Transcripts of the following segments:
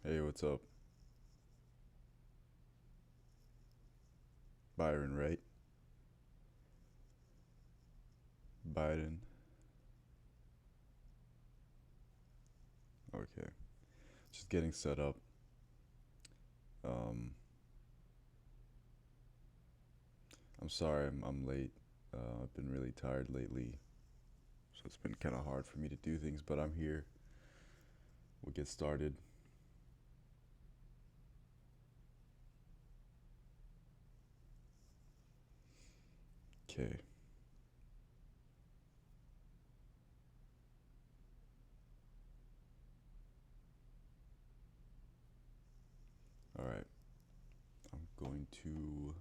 Hey, what's up? Byron, right? Biden. Okay. Just getting set up. Um, I'm sorry I'm late. I've been really tired lately, so it's been kind of hard for me to do things, but I'm here. We'll get started. Okay. All right. I'm going to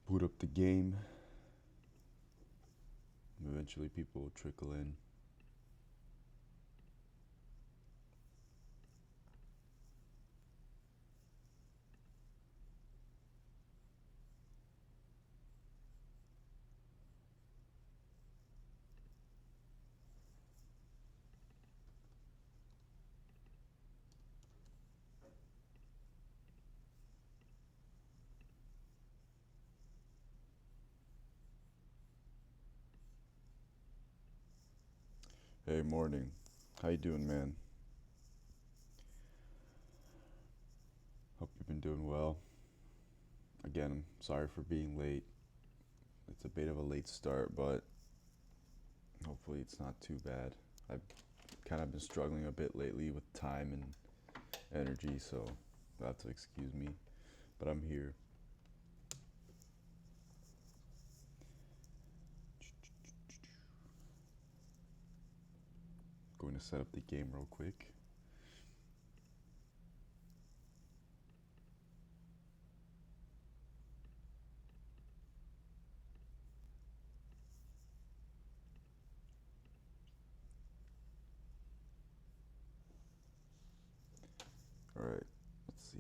boot up the game. Eventually, people will trickle in. Hey, morning. How you doing, man? Hope you've been doing well. Again, I'm sorry for being late. It's a bit of a late start, but hopefully it's not too bad. I've kind of been struggling a bit lately with time and energy, so you'll have to excuse me. But I'm here. Going to set up the game real quick. All right, let's see.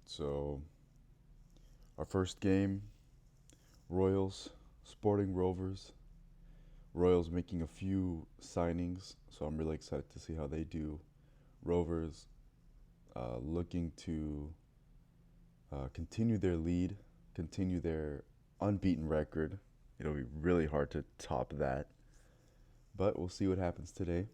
So, our first game, Royals, Sporting Rovers. Royals making a few signings, so I'm really excited to see how they do. Rovers looking to continue their lead, continue their unbeaten record. It'll be really hard to top that, but we'll see what happens today.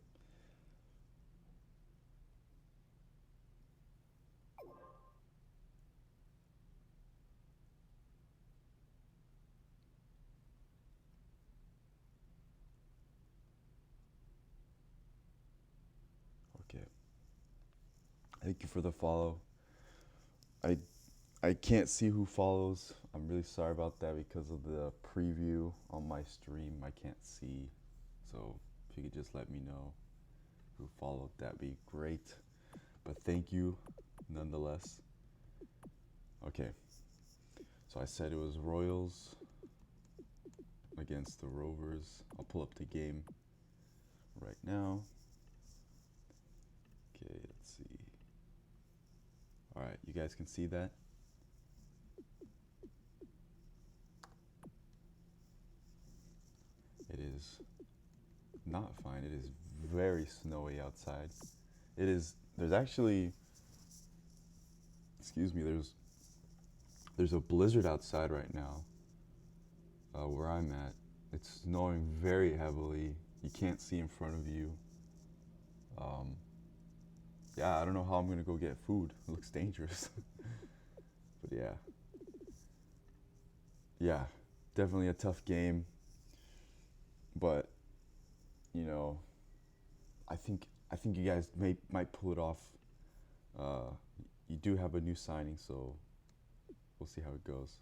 Okay. Thank you for the follow. I I can't see who follows. I'm really sorry about that because of the preview on my stream. I can't see. So if you could just let me know who followed, that'd be great. But thank you nonetheless. Okay. So I said it was Royals against the Rovers. I'll pull up the game right now. Okay, let's see. All right, you guys can see that? It is not fine. It is very snowy outside. There's actually, excuse me, there's a blizzard outside right now where I'm at. It's snowing very heavily. You can't see in front of you. Um, yeah, I don't know how I'm gonna go get food. It looks dangerous. But yeah, definitely a tough game. But you know, I think you guys might pull it off. Uh, you do have a new signing, so we'll see how it goes.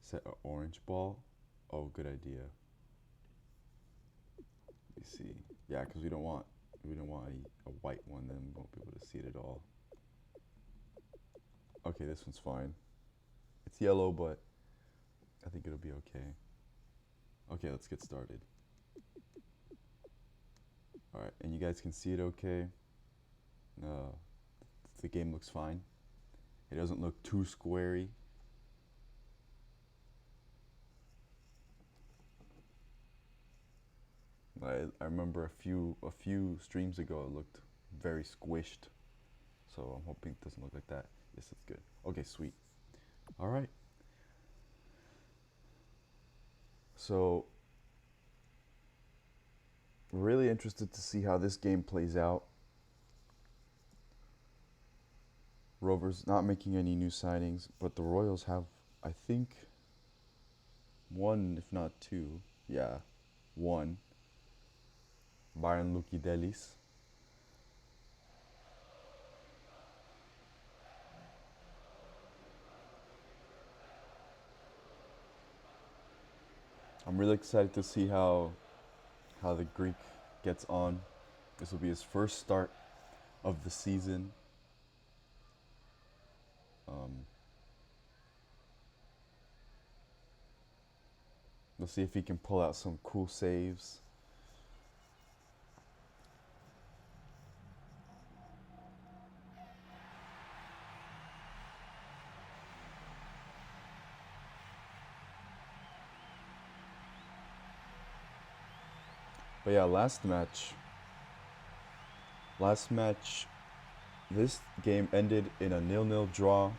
Set an orange ball. Oh, good idea. Let me see. Yeah, because we don't want a white one. Then we won't be able to see it at all. Okay, this one's fine. It's yellow, but I think it'll be okay. Okay, let's get started. All right, and you guys can see it okay. The game looks fine. It doesn't look too squarey. I remember a few streams ago it looked very squished. So I'm hoping it doesn't look like that. Yes, it's good. Okay, sweet. All right. So really interested to see how this game plays out. Rovers not making any new signings, but the Royals have, I think, one, if not two. Yeah, one. Byron Lukidelis. I'm really excited to see how the Greek gets on. This will be his first start of the season. We'll see if he can pull out some cool saves. But yeah, last match, this game ended in a 0-0 draw.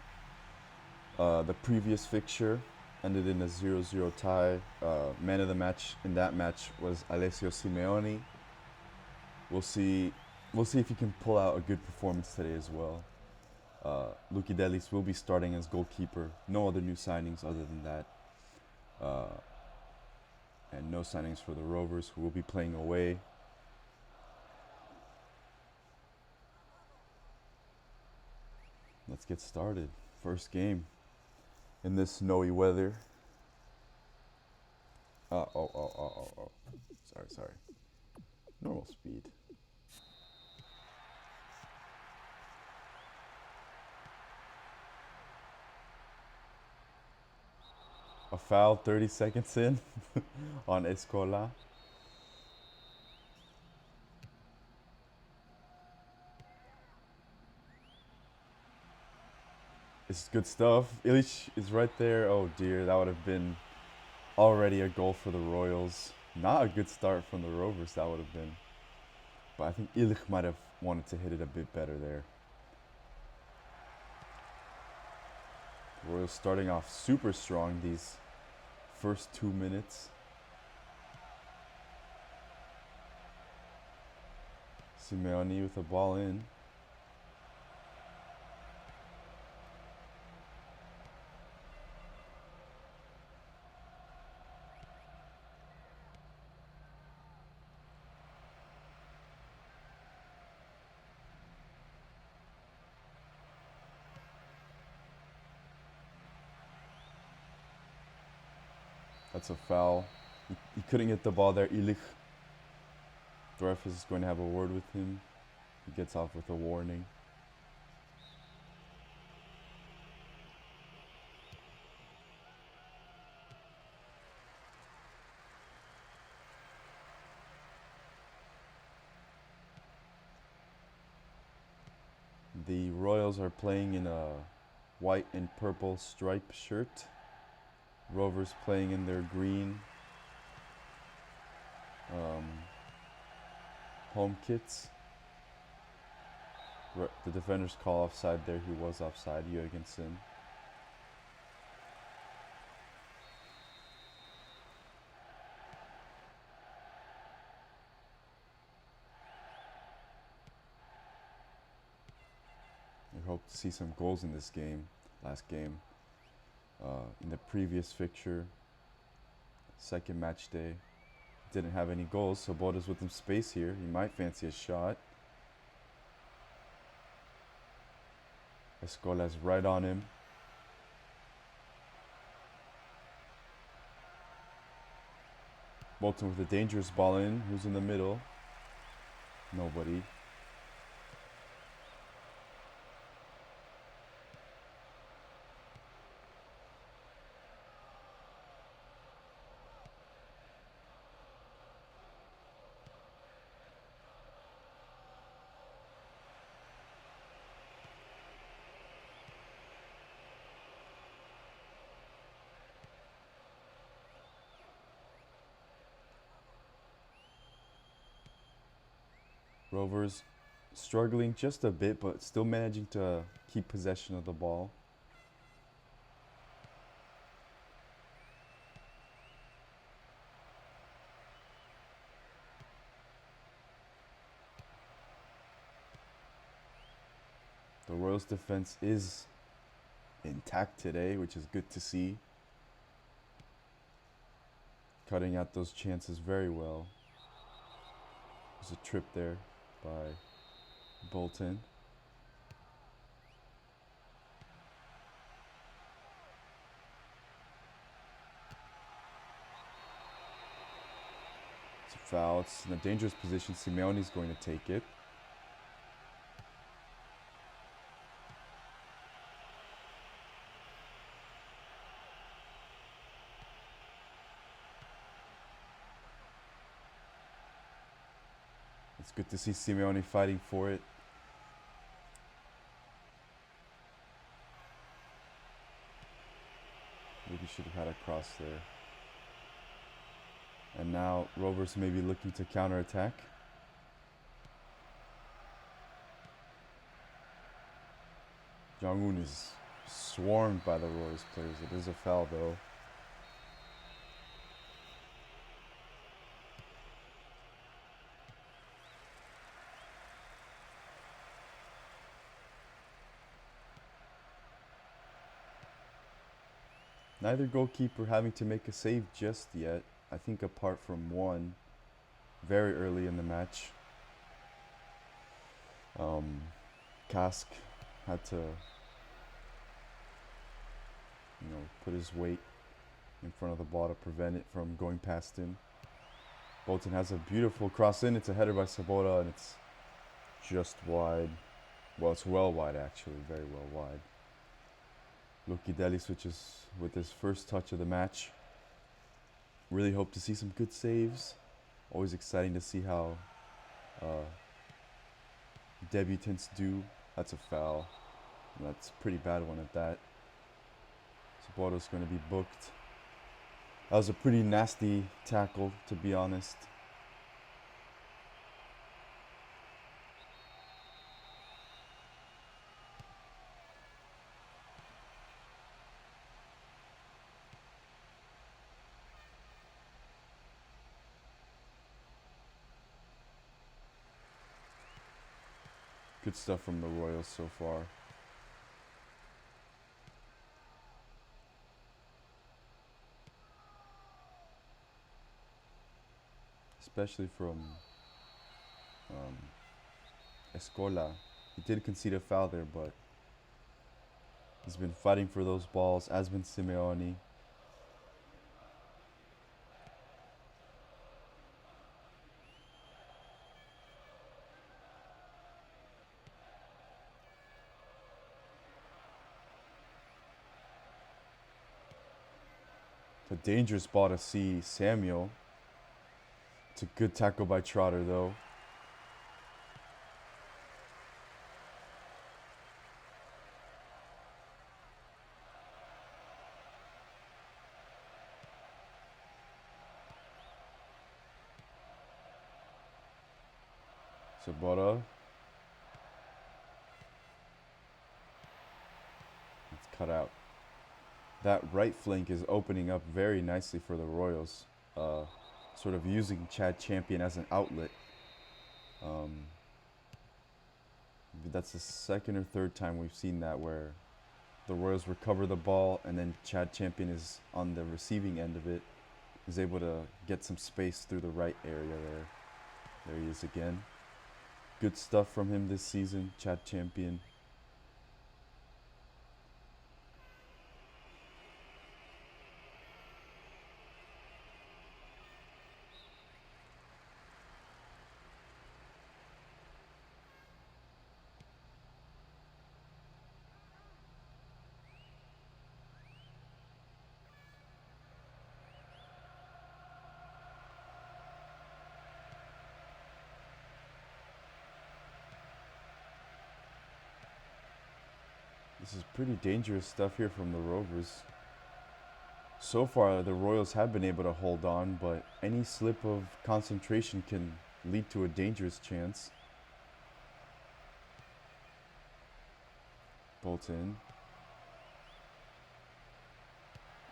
The previous fixture ended in a 0-0 tie. Man of the match in that match was Alessio Simeone. We'll see if he can pull out a good performance today as well. Lukidelis will be starting as goalkeeper. No other new signings other than that. And no signings for the Rovers, who will be playing away. Let's get started. First game in this snowy weather. Oh. Sorry. Normal speed. A foul 30 seconds in on Escola. It's good stuff. Illich is right there. Oh dear, that would have been already a goal for the Royals. Not a good start from the Rovers, that would have been. But I think Illich might have wanted to hit it a bit better there. The Royals starting off super strong these first 2 minutes. Simeone with the ball in. That's a foul. He couldn't get the ball there. Illich. The ref is going to have a word with him. He gets off with a warning. The Royals are playing in a white and purple striped shirt. Rovers playing in their green home kits. The defenders call offside there. He was offside, Jørgensen. We hope to see some goals in this game, last game. In the previous fixture, second match day, didn't have any goals, so Boda's with some space here. He might fancy a shot. Escola's right on him. Bolton with a dangerous ball in. Who's in the middle? Nobody. Rovers struggling just a bit, but still managing to keep possession of the ball. The Royals defense is intact today, which is good to see. Cutting out those chances very well. There's a trip there by Bolton. It's a foul. It's in a dangerous position. Simeone's going to take it. It's good to see Simeone fighting for it. Maybe should have had a cross there. And now Rovers may be looking to counterattack. Jong-un is swarmed by the Royals players. It is a foul though. Neither goalkeeper having to make a save just yet. I think apart from one very early in the match. Kask had to, put his weight in front of the ball to prevent it from going past him. Bolton has a beautiful cross in. It's a header by Sabota, and it's just wide. Well, it's well wide actually, very well wide. Lokideli switches with his first touch of the match. Really hope to see some good saves. Always exciting to see how debutants do. That's a foul. And that's a pretty bad one at that. Sabota's going to be booked. That was a pretty nasty tackle, to be honest. Good stuff from the Royals so far. Especially from Escola. He did concede a foul there, but he's been fighting for those balls, as been Simeone. A dangerous ball to see Samuel. It's a good tackle by Trotter though. Sabota. It's cut out. That right flank is opening up very nicely for the Royals. Sort of using Chad Champion as an outlet. That's the second or third time we've seen that, where the Royals recover the ball and then Chad Champion is on the receiving end of it. Is able to get some space through the right area there. There he is again. Good stuff from him this season, Chad Champion. This is pretty dangerous stuff here from the Rovers. So far, the Royals have been able to hold on, but any slip of concentration can lead to a dangerous chance. Bolton.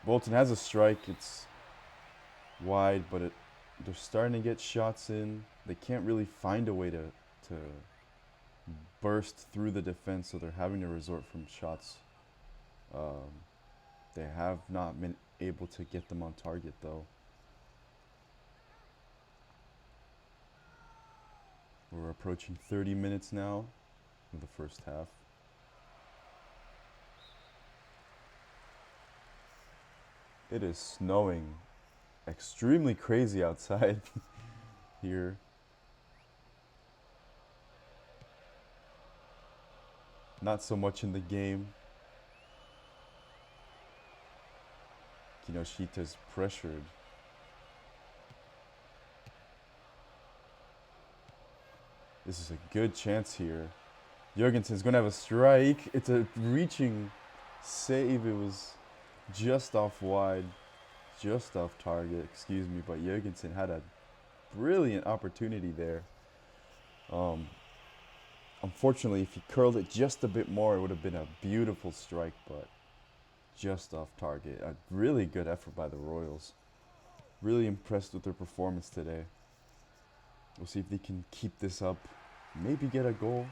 Bolton has a strike. It's wide, but they're starting to get shots in. They can't really find a way to burst through the defense, so they're having to resort from shots. They have not been able to get them on target, though. We're approaching 30 minutes now of the first half. It is snowing extremely crazy outside here. Not so much in the game. Kinoshita's pressured. This is a good chance here. Jørgensen's going to have a strike. It's a reaching save. It was just off wide, just off target, excuse me, but Jørgensen had a brilliant opportunity there. Unfortunately, if he curled it just a bit more, it would have been a beautiful strike, but just off target. A really good effort by the Royals. Really impressed with their performance today. We'll see if they can keep this up, maybe get a goal.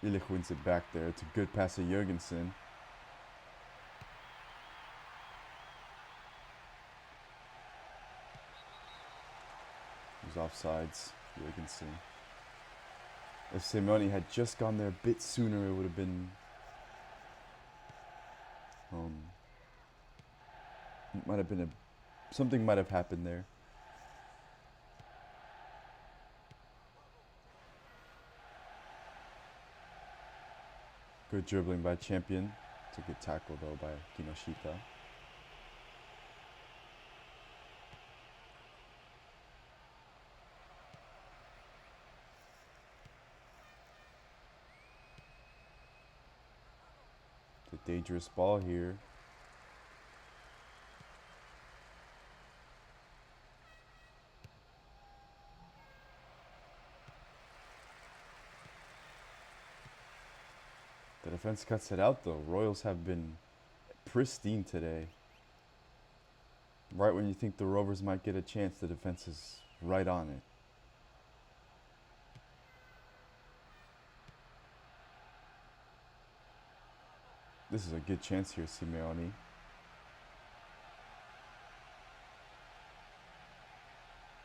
Illich wins it back there. It's a good pass to Jørgensen. He's offsides, Jørgensen. If Simeone had just gone there a bit sooner, it would have been something might have happened there. Good dribbling by Champion. It's a good tackle though by Kinoshita. It's a dangerous ball here. The defense cuts it out though. Royals have been pristine today. Right when you think the Rovers might get a chance, the defense is right on it. This is a good chance here, Simeone.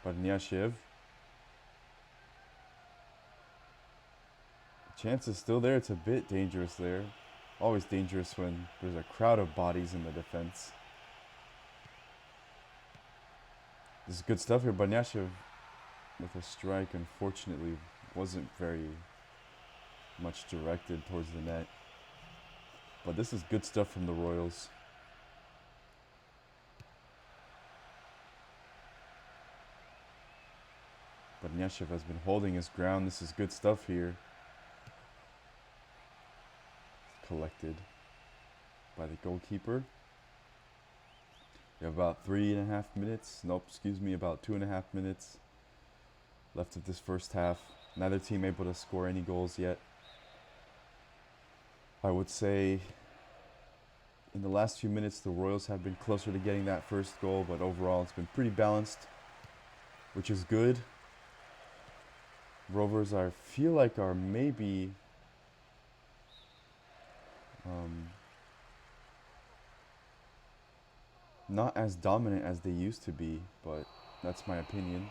Barniashev. Chance is still there. It's a bit dangerous there. Always dangerous when there's a crowd of bodies in the defense. This is good stuff here. Barniashev with a strike, unfortunately, wasn't very much directed towards the net. But this is good stuff from the Royals. Barniashev has been holding his ground. This is good stuff here. Collected by the goalkeeper. We have about 3.5 minutes. Nope, excuse me, about 2.5 minutes left of this first half. Neither team able to score any goals yet. I would say in the last few minutes the Royals have been closer to getting that first goal, but overall it's been pretty balanced, which is good. Rovers I feel like are maybe not as dominant as they used to be, but that's my opinion.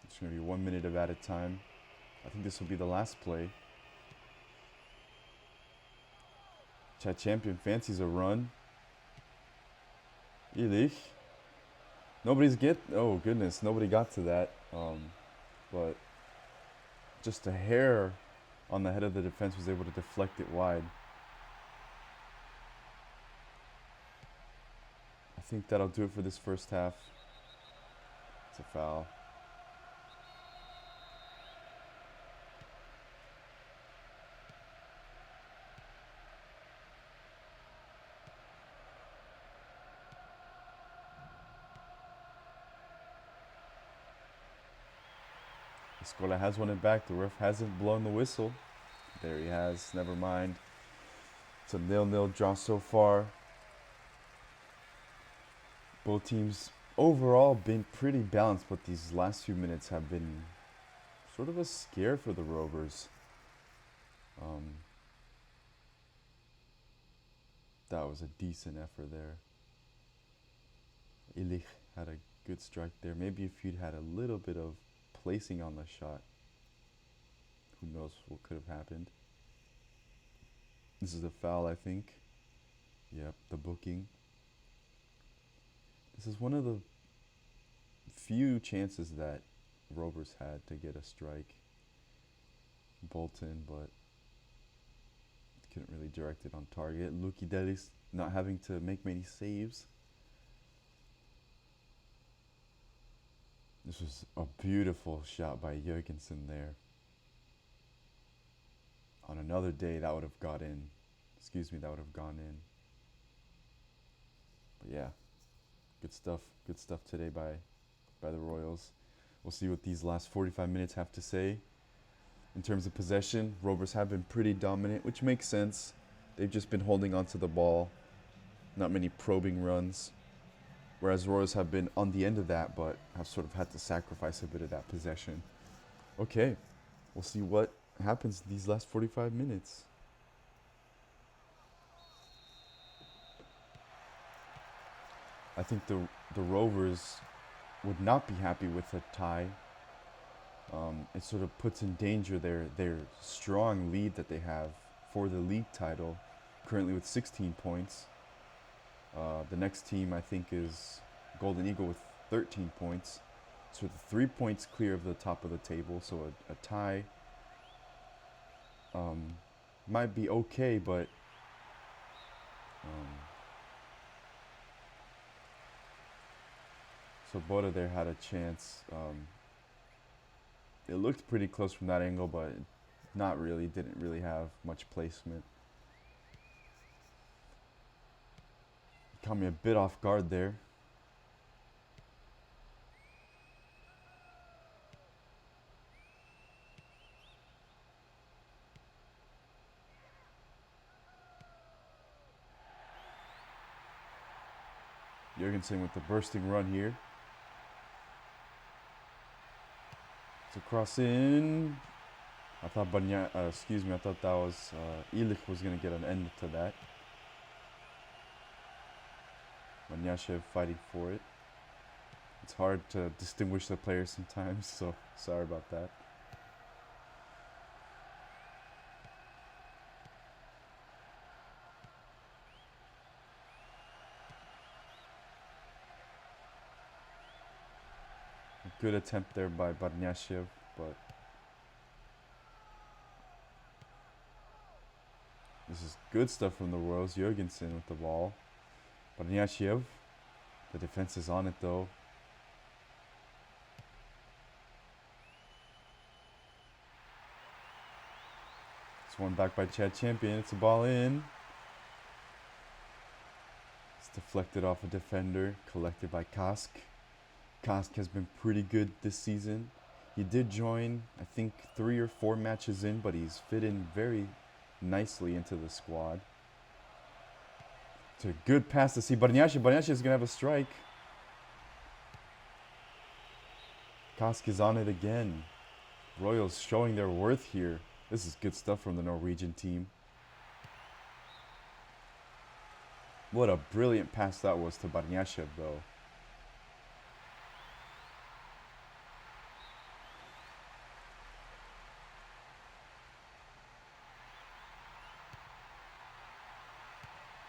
It's going to be 1 minute of added time. I think this will be the last play. Chat Champion fancies a run. Illich. Oh goodness, nobody got to that. But just a hair on the head of the defense was able to deflect it wide. think that'll do it for this first half. It's a foul. Escola has won it back. The ref hasn't blown the whistle. There he has. Never mind. It's a 0-0 draw so far. Both teams overall been pretty balanced, but these last few minutes have been sort of a scare for the Rovers. That was a decent effort there. Illich had a good strike there. Maybe if he'd had a little bit of placing on the shot, who knows what could have happened. This is a foul, I think. Yep, the booking. This is one of the few chances that Rovers had to get a strike. Bolton, but couldn't really direct it on target. Luki Delis not having to make many saves. This was a beautiful shot by Jørgensen there. On another day, that would have got in. Excuse me, that would have gone in. But yeah, good stuff. Good stuff today by the Royals. We'll see what these last 45 minutes have to say. In terms of possession, Rovers have been pretty dominant, which makes sense. They've just been holding on to the ball. Not many probing runs. Whereas Royals have been on the end of that, but have sort of had to sacrifice a bit of that possession. Okay, we'll see what happens these last 45 minutes. I think the Rovers would not be happy with a tie. It sort of puts in danger their strong lead that they have for the league title, currently with 16 points. The next team, I think, is Golden Eagle with 13 points. So 3 points clear of the top of the table. So a tie might be okay, but so Boda there had a chance. It looked pretty close from that angle, but not really. Didn't really have much placement. Caught me a bit off guard there. Jørgensen with the bursting run here. It's a cross in. I thought I thought that was Illich was going to get an end to that. Banyashev fighting for it. It's hard to distinguish the players sometimes, so sorry about that. A good attempt there by Banyashev, but this is good stuff from the Royals. Jørgensen with the ball. Banyashev, the defense is on it though. It's one back by Chad Champion. It's a ball in. It's deflected off a defender, collected by Kask. Kask has been pretty good this season. He did join, I think, 3 or 4 matches in, but he's fit in very nicely into the squad. It's a good pass to see Banyashev. Banyashev is going to have a strike. Kask is on it again. Royals showing their worth here. This is good stuff from the Norwegian team. What a brilliant pass that was to Banyashev, though.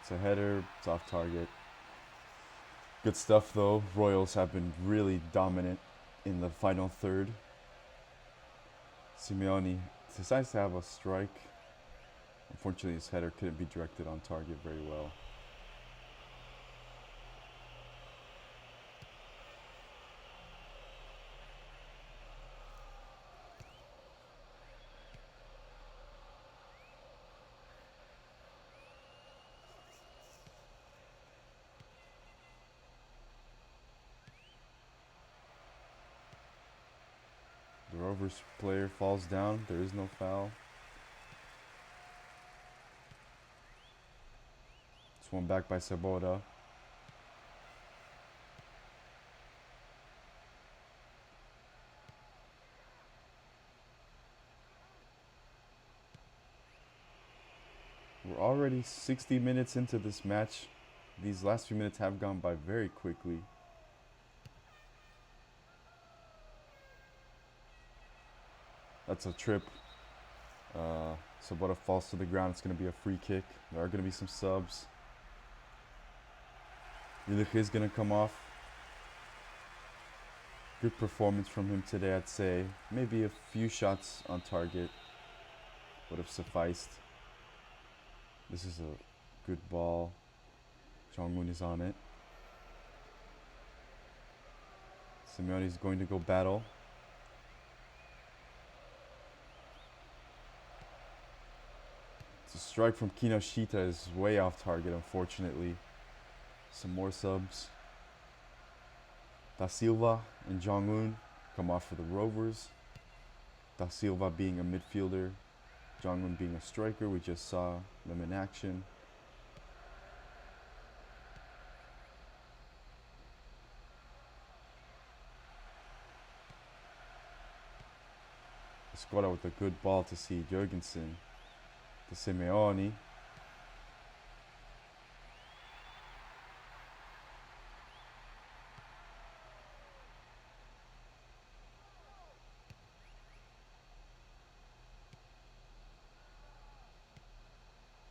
It's a header. It's off target. Good stuff, though. Royals have been really dominant in the final third. Simeone decides to have a strike. Unfortunately, his header couldn't be directed on target very well. Rovers player falls down. There is no foul. It's one back by Sabota. We're already 60 minutes into this match. These last few minutes have gone by very quickly. That's a trip. Sabota falls to the ground. It's going to be a free kick. There are going to be some subs. Illich is going to come off. Good performance from him today, I'd say. Maybe a few shots on target would have sufficed. This is a good ball. Jong-un is on it. Simeone is going to go battle. The strike from Kinoshita is way off target, unfortunately. Some more subs. Da Silva and Jong-un come off for the Rovers. Da Silva being a midfielder, Jong-un being a striker. We just saw them in action. Skoda with a good ball to see Jurgensen. To Simeone.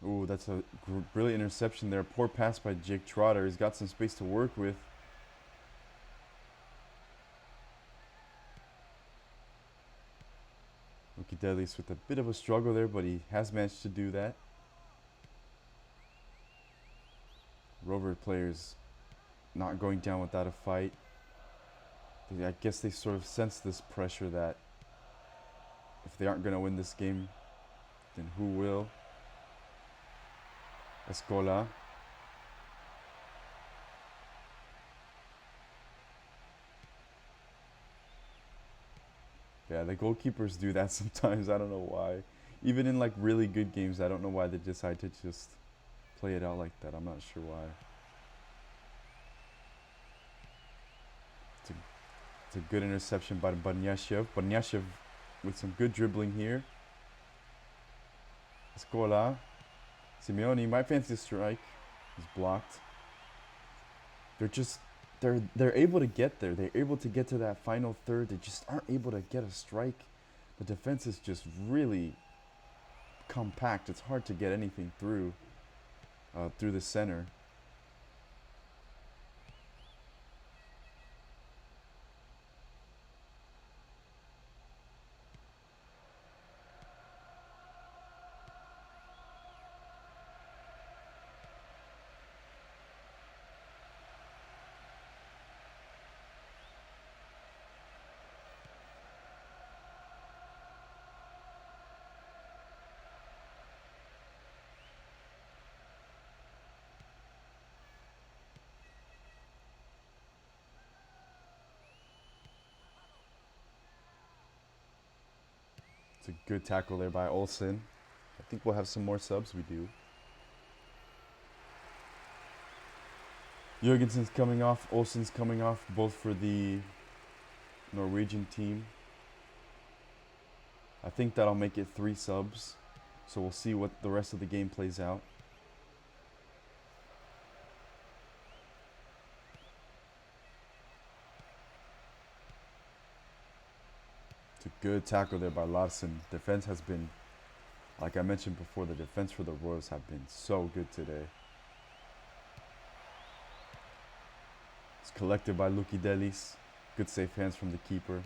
Ooh, that's a brilliant interception there. Poor pass by Jake Trotter. He's got some space to work with. Delis with a bit of a struggle there, but he has managed to do that. Rover players not going down without a fight. I guess they sort of sense this pressure that if they aren't going to win this game, then who will? Escola. Yeah, the goalkeepers do that sometimes. I don't know why. Even in like really good games, I don't know why they decide to just play it out like that. I'm not sure why. It's a good interception by Banyashev. Banyashev with some good dribbling here. Escola. Simeone might fancy a strike. He's blocked. They're able to get there. They're able to get to that final third. They just aren't able to get a strike. The defense is just really compact. It's hard to get anything through the center. It's a good tackle there by Olsen. I think we'll have some more subs. We do. Jurgensen's coming off. Olsen's coming off, both for the Norwegian team. I think that'll make it 3 subs. So we'll see what the rest of the game plays out. It's a good tackle there by Larsen. Defense has been, like I mentioned before, the defense for the Royals have been so good today. It's collected by Luki Delis. Good safe hands from the keeper.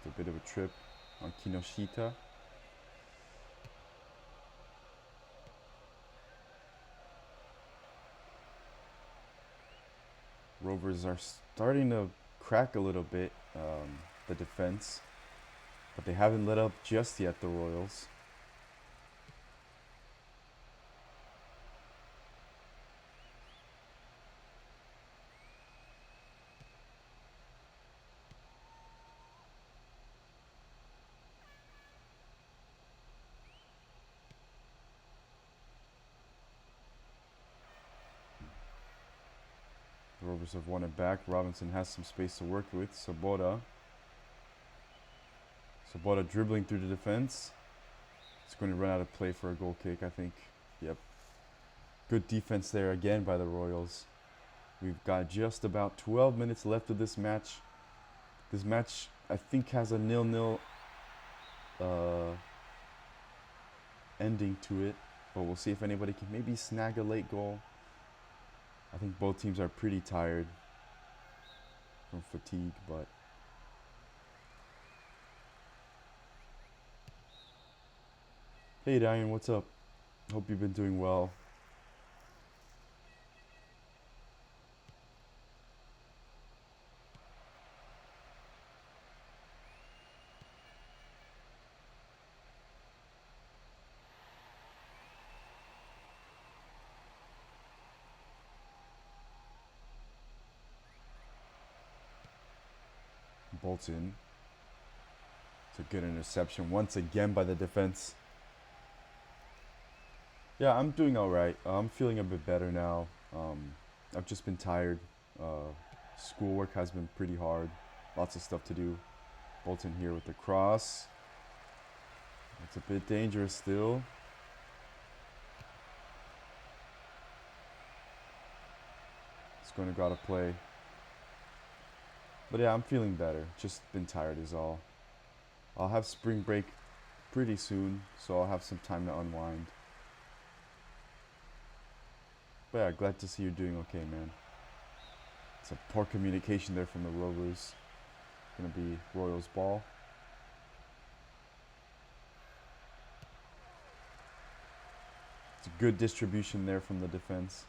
It's a bit of a trip on Kinoshita. Rovers are starting to crack a little bit, the defense, but they haven't let up just yet, the Royals. The Rovers have won it back. Robinson has some space to work with. Sabota dribbling through the defense. It's going to run out of play for a goal kick, I think. Yep. Good defense there again by the Royals. We've got just about 12 minutes left of this match. This match, I think, has a 0-0 ending to it. But we'll see if anybody can maybe snag a late goal. I think both teams are pretty tired from fatigue, but hey Diane, what's up? Hope you've been doing well. Bolton. It's a good interception once again by the defense. Yeah, I'm doing all right. I'm feeling a bit better now. I've just been tired. Schoolwork has been pretty hard. Lots of stuff to do. Bolton here with the cross. It's a bit dangerous still. It's going to go out of play. But yeah, I'm feeling better. Just been tired is all. I'll have spring break pretty soon, so I'll have some time to unwind. But yeah, glad to see you're doing okay, man. It's a poor communication there from the Rovers. Gonna be Royals ball. It's a good distribution there from the defense.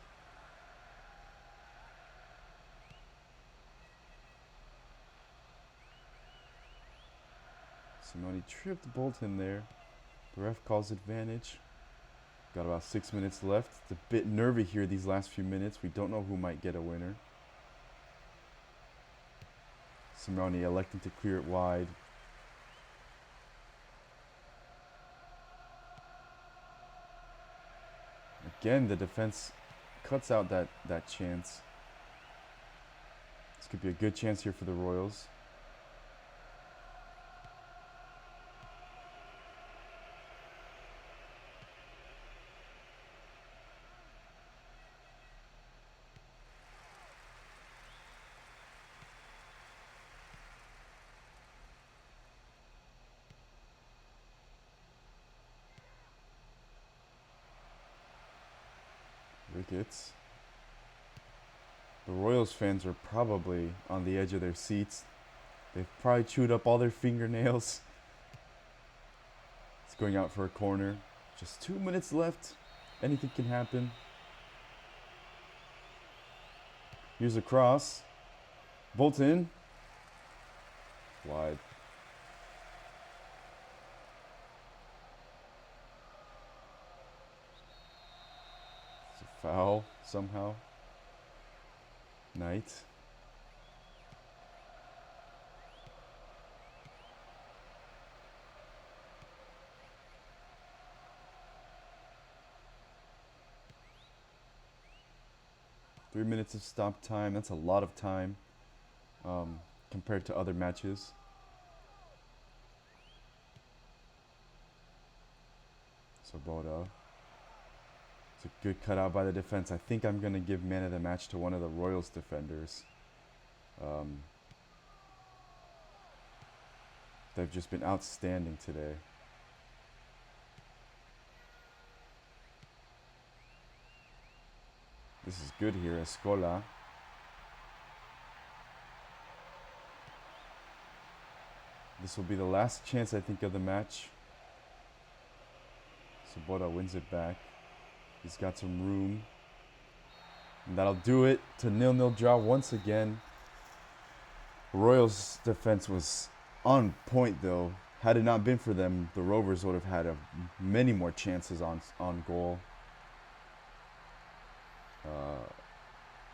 Simone tripped Bolton there. The ref calls advantage. Got about 6 minutes left. It's a bit nervy here these last few minutes. We don't know who might get a winner. Simone electing to clear it wide. Again, the defense cuts out that chance. This could be a good chance here for the Royals. Ricketts. The Royals fans are probably on the edge of their seats. They've probably chewed up all their fingernails. It's going out for a corner. Just 2 minutes left. Anything can happen. Here's a cross. Bolton. Wide. It's a foul somehow. Knight. Three minutes of stop time. That's a lot of time compared to other matches. Sabota. It's a good cutout by the defense. I think I'm going to give man of the match to one of the Royals defenders. They've just been outstanding today. This is good here, Escola. This will be the last chance, I think, of the match. Sabota wins it back. He's got some room. And that'll do it to 0-0 draw once again. Royals' defense was on point, though. Had it not been for them, the Rovers would have had many more chances on goal.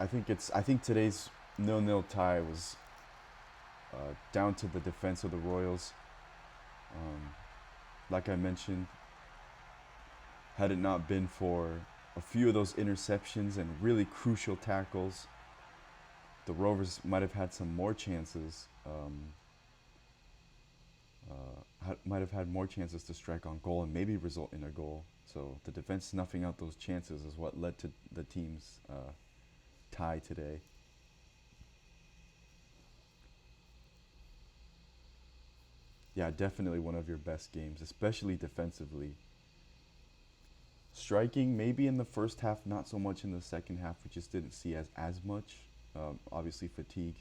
I think today's 0-0 tie was down to the defense of the Royals. Like I mentioned, had it not been for a few of those interceptions and really crucial tackles, the Rovers might have had some more chances. Might have had more chances to strike on goal and maybe result in a goal. So the defense snuffing out those chances is what led to the team's tie today. Yeah, definitely one of your best games, especially defensively. Striking, maybe in the first half, not so much in the second half. We just didn't see as much. Obviously, fatigue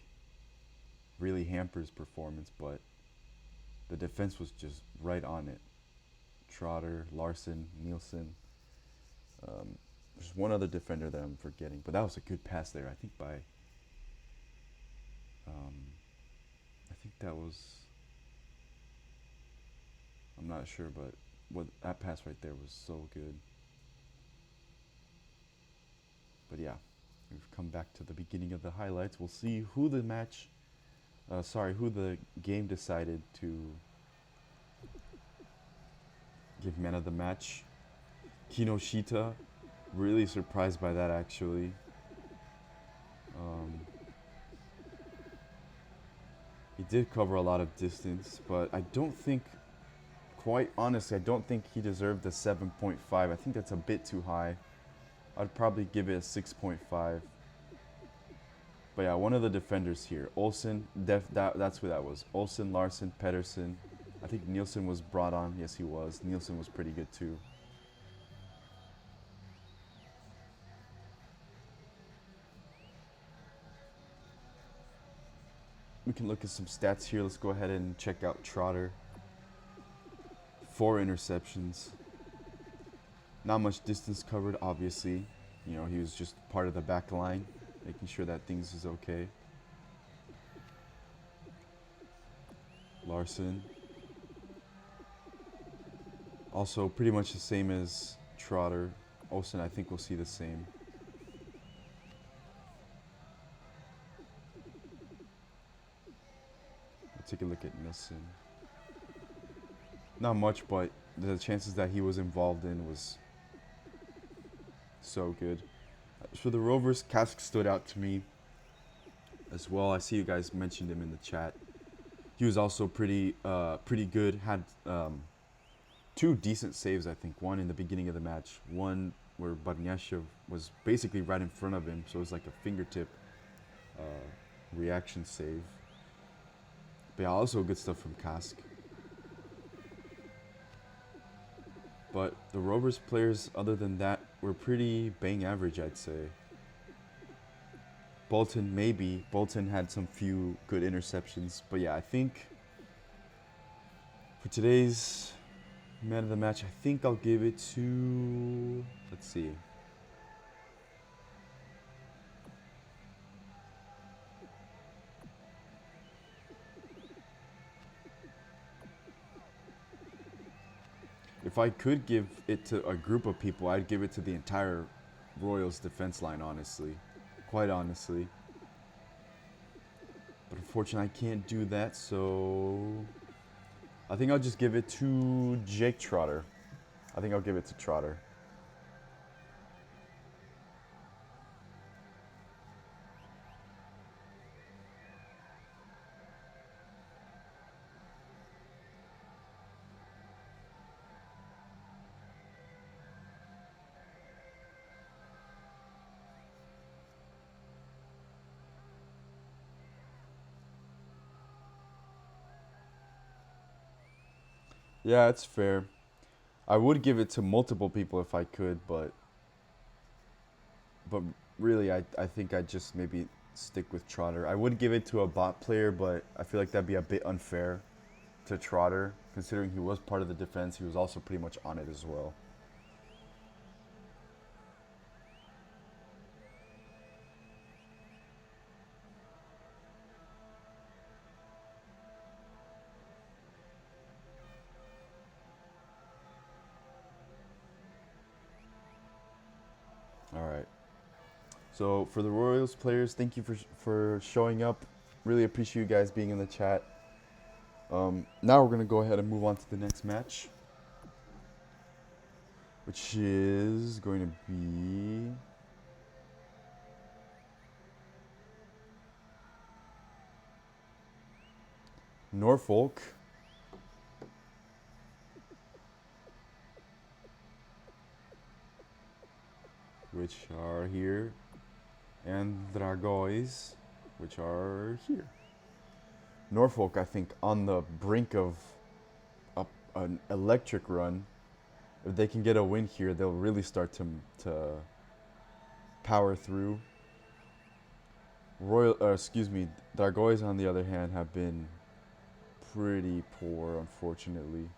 really hampers performance, but the defense was just right on it. Trotter, Larson, Nielsen. There's one other defender that I'm forgetting, but that was a good pass there. I think I think that was, I'm not sure, but that pass right there was so good. But yeah, we've come back to the beginning of the highlights. We'll see who the game decided to give man of the match. Kinoshita, really surprised by that actually. He did cover a lot of distance, but I don't think, quite honestly, I don't think he deserved the 7.5. I think that's a bit too high. I'd probably give it a 6.5. But yeah, one of the defenders here, Olsen, that's who that was. Olsen, Larson, Pedersen. I think Nielsen was brought on. Yes, he was. Nielsen was pretty good too. We can look at some stats here. Let's go ahead and check out Trotter. 4 interceptions. Not much distance covered, obviously. You know, he was just part of the back line, making sure that things is okay. Larson. Also pretty much the same as Trotter. Olsen, I think we'll see the same. Let's take a look at Nielsen. Not much, but the chances that he was involved in was so good. For the Rovers, Kask stood out to me as well. I see you guys mentioned him in the chat. He was also pretty good. Had 2 decent saves, I think. One in the beginning of the match. One where Barnyashev was basically right in front of him, so it was like a fingertip reaction save. But yeah, also good stuff from Kask. But the Rovers players, other than that, were pretty bang average, I'd say. Bolton, maybe. Bolton had some few good interceptions. But yeah, I think for today's man of the match, I think I'll give it to, let's see. If I could give it to a group of people, I'd give it to the entire Royals defense line, honestly. Quite honestly. But unfortunately, I can't do that, so I think I'll just give it to Jake Trotter. I think I'll give it to Trotter. Yeah, it's fair. I would give it to multiple people if I could, but really, I think I'd just maybe stick with Trotter. I would give it to a bot player, but I feel like that'd be a bit unfair to Trotter, considering he was part of the defense. He was also pretty much on it as well. So for the Royals players, thank you for showing up. Really appreciate you guys being in the chat. Now we're gonna go ahead and move on to the next match, which is going to be Norfolk which are here, and Dragões, which are here. Norfolk, I think, on the brink of an electric run. If they can get a win here, they'll really start to power through. Dragões, on the other hand, have been pretty poor, unfortunately.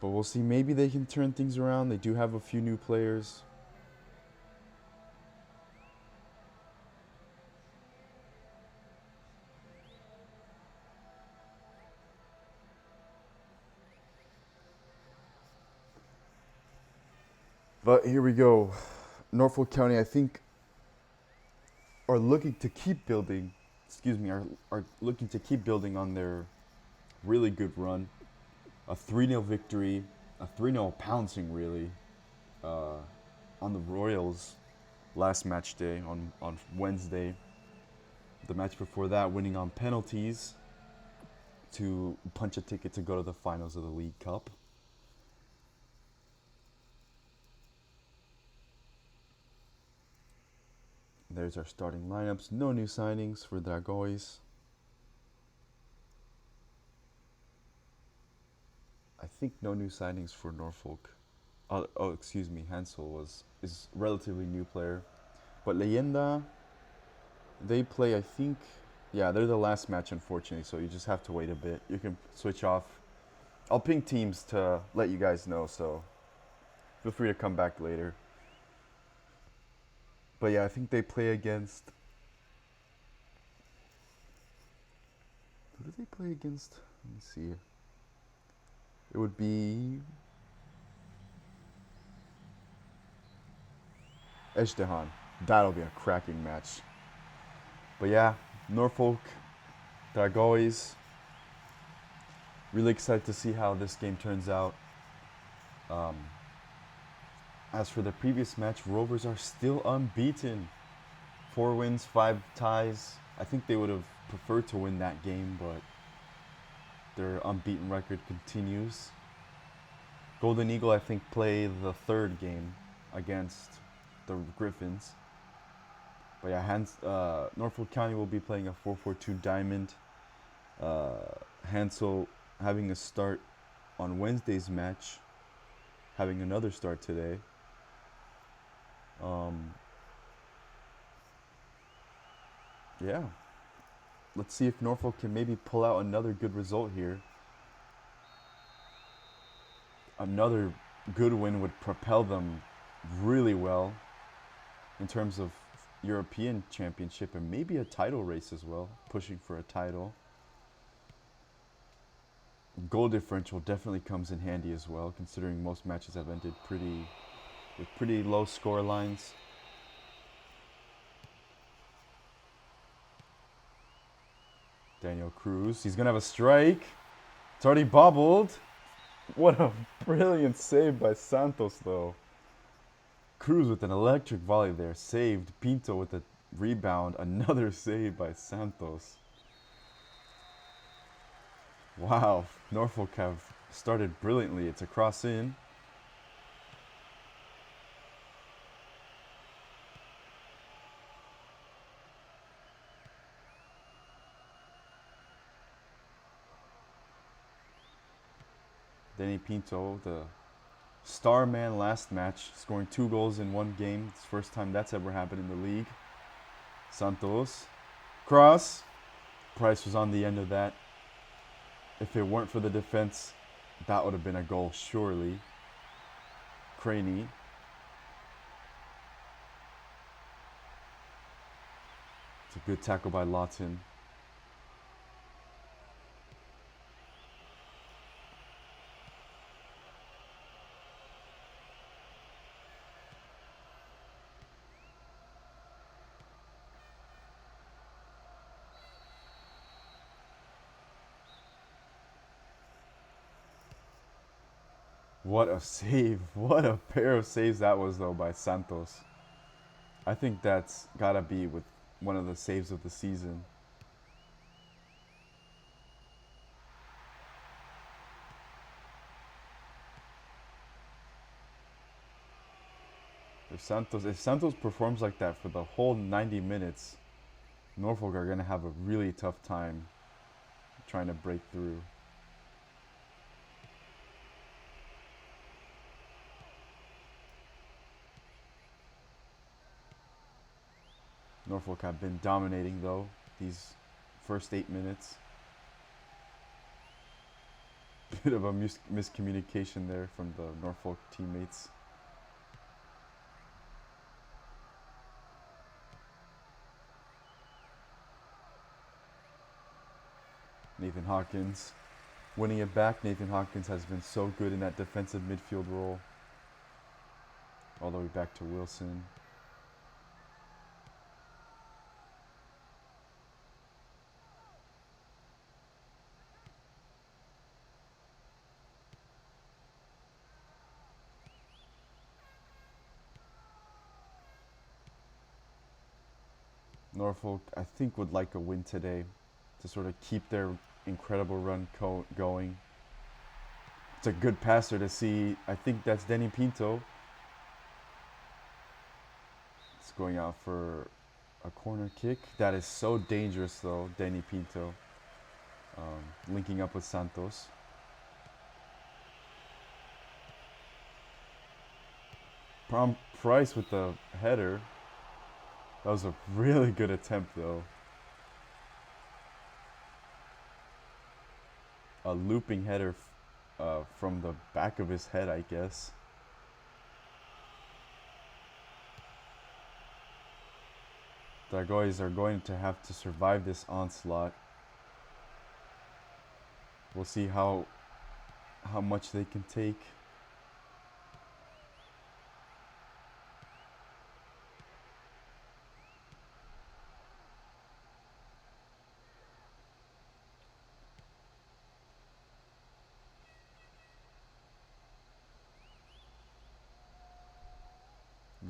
But we'll see. Maybe they can turn things around. They do have a few new players. But here we go. Norfolk County, I think, are looking to keep building. Are looking to keep building on their really good run. A 3-0 victory, a 3-0 pouncing, really, on the Royals last match day on Wednesday. The match before that, winning on penalties to punch a ticket to go to the finals of the League Cup. There's our starting lineups. No new signings for Dragões. I think no new signings for Norfolk. Hansel is a relatively new player. But Leyenda, they play, I think, yeah, they're the last match, unfortunately, so you just have to wait a bit. You can switch off. I'll ping teams to let you guys know, so feel free to come back later. But yeah, I think they play against... Who do they play against? Let me see. It would be... Ezhdehan. That'll be a cracking match. But yeah, Norfolk, Dragões. Really excited to see how this game turns out. As for the previous match, Rovers are still unbeaten. 4 wins, 5 ties. I think they would have preferred to win that game, but their unbeaten record continues. Golden Eagle, I think, play the 3rd game against the Griffins. But yeah, Norfolk County will be playing a 4-4-2 diamond. Hansel having a start on Wednesday's match, having another start today. Yeah. Let's see if Norfolk can maybe pull out another good result here. Another good win would propel them really well in terms of European Championship and maybe a title race as well, pushing for a title. Goal differential definitely comes in handy as well, considering most matches have ended with pretty low score lines. Daniel Cruz, he's gonna have a strike. It's already bobbled. What a brilliant save by Santos, though. Cruz with an electric volley there, saved. Pinto with a rebound, another save by Santos. Wow, Norfolk have started brilliantly. It's a cross in. Danny Pinto, the star man last match, scoring 2 goals in 1 game. It's the first time that's ever happened in the league. Santos. Cross. Price was on the end of that. If it weren't for the defense, that would have been a goal, surely. Craney. It's a good tackle by Lawton. What a save. What a pair of saves that was, though, by Santos. I think that's gotta be with one of the saves of the season. If Santos performs like that for the whole 90 minutes, Norfolk are gonna have a really tough time trying to break through. Norfolk have been dominating, though, these first 8 minutes. Bit of a miscommunication there from the Norfolk teammates. Nathan Hawkins winning it back. Nathan Hawkins has been so good in that defensive midfield role. All the way back to Wilson. Norfolk, I think, would like a win today to sort of keep their incredible run going. It's a good passer to see. I think that's Denny Pinto. It's going out for a corner kick. That is so dangerous, though, Denny Pinto. Linking up with Santos. Price with the header. That was a really good attempt, though. A looping header from the back of his head, I guess. Dragões are going to have to survive this onslaught. We'll see how much they can take.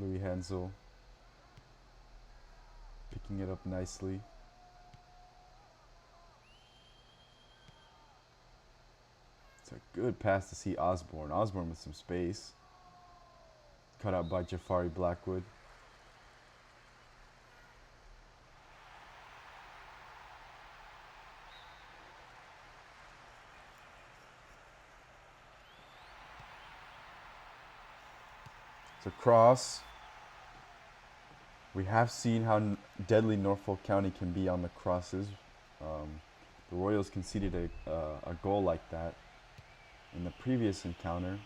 Louis Hansel picking it up nicely. It's a good pass to see Osborne. Osborne with some space. Cut out by Jafari Blackwood. It's a cross. We have seen how deadly Norfolk County can be on the crosses. The Royals conceded a goal like that in the previous encounter.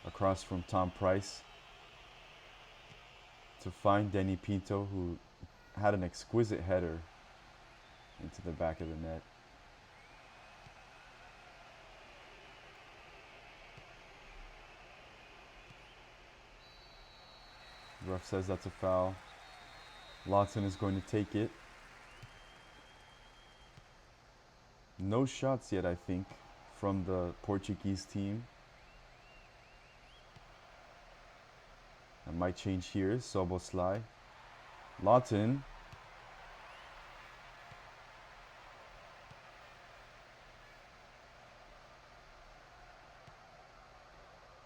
A cross from Tom Price to find Denny Pinto, who had an exquisite header into the back of the net. The ref says that's a foul. Lawton is going to take it. No shots yet, I think, from the Portuguese team. That might change here. Soboslai. Lawton.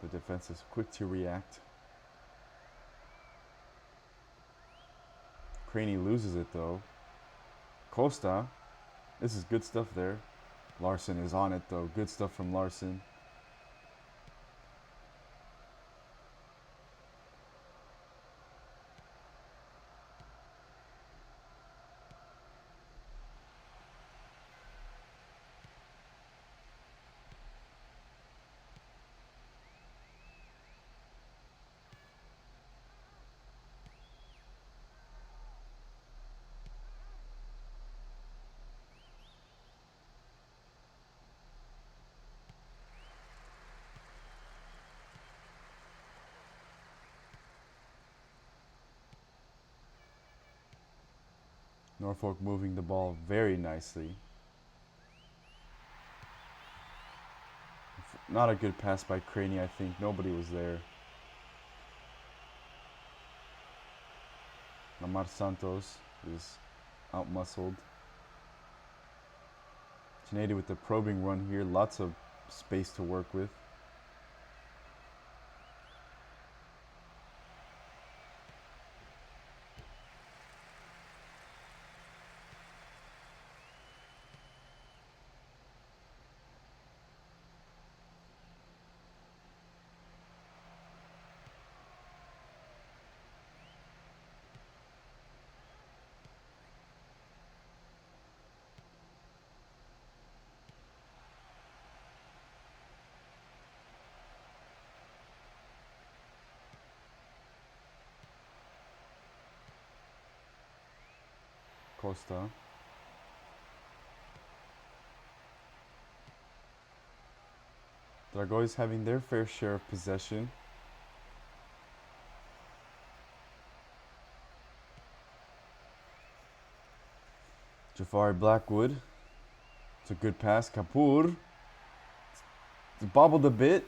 The defense is quick to react. Craney loses it, though. Costa. This is good stuff there. Larson is on it, though. Good stuff from Larson. Norfolk moving the ball very nicely. Not a good pass by Craney, I think. Nobody was there. Namar Santos is out-muscled. Sinead with the probing run here. Lots of space to work with. Costa. Dragões having their fair share of possession. Jafari Blackwood. It's a good pass. Ghabr. It's bobbled a bit.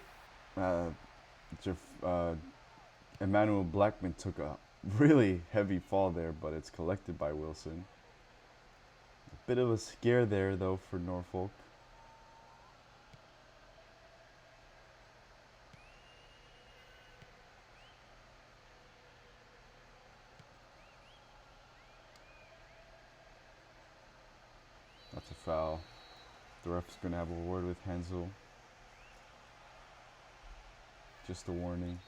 Emmanuel Blackman took a really heavy fall there, but it's collected by Wilson. A bit of a scare there, though, for Norfolk. That's a foul. The ref's going to have a word with Hansel. Just a warning.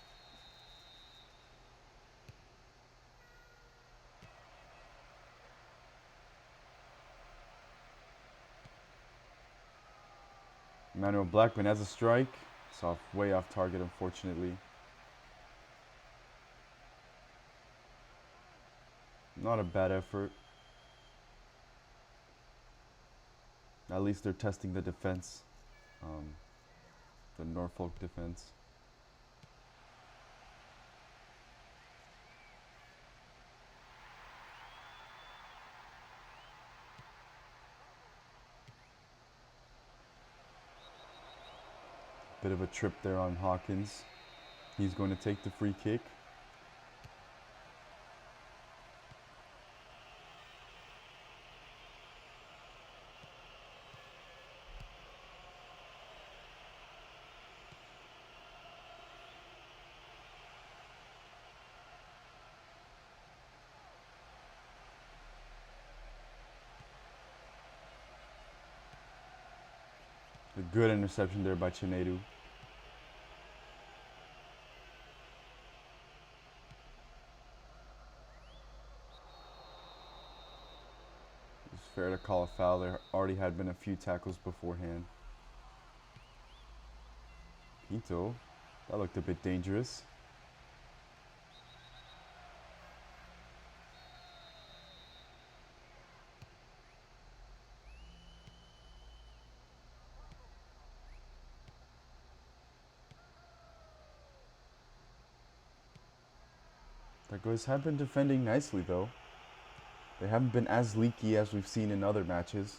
Emmanuel Blackman has a strike. It's way off target, unfortunately. Not a bad effort. At least they're testing the defense. The Norfolk defense. Bit of a trip there on Hawkins. He's going to take the free kick. A good interception there by Chinedu. It's fair to call a foul. There already had been a few tackles beforehand. Pinto, that looked a bit dangerous. Dragões have been defending nicely, though. They haven't been as leaky as we've seen in other matches.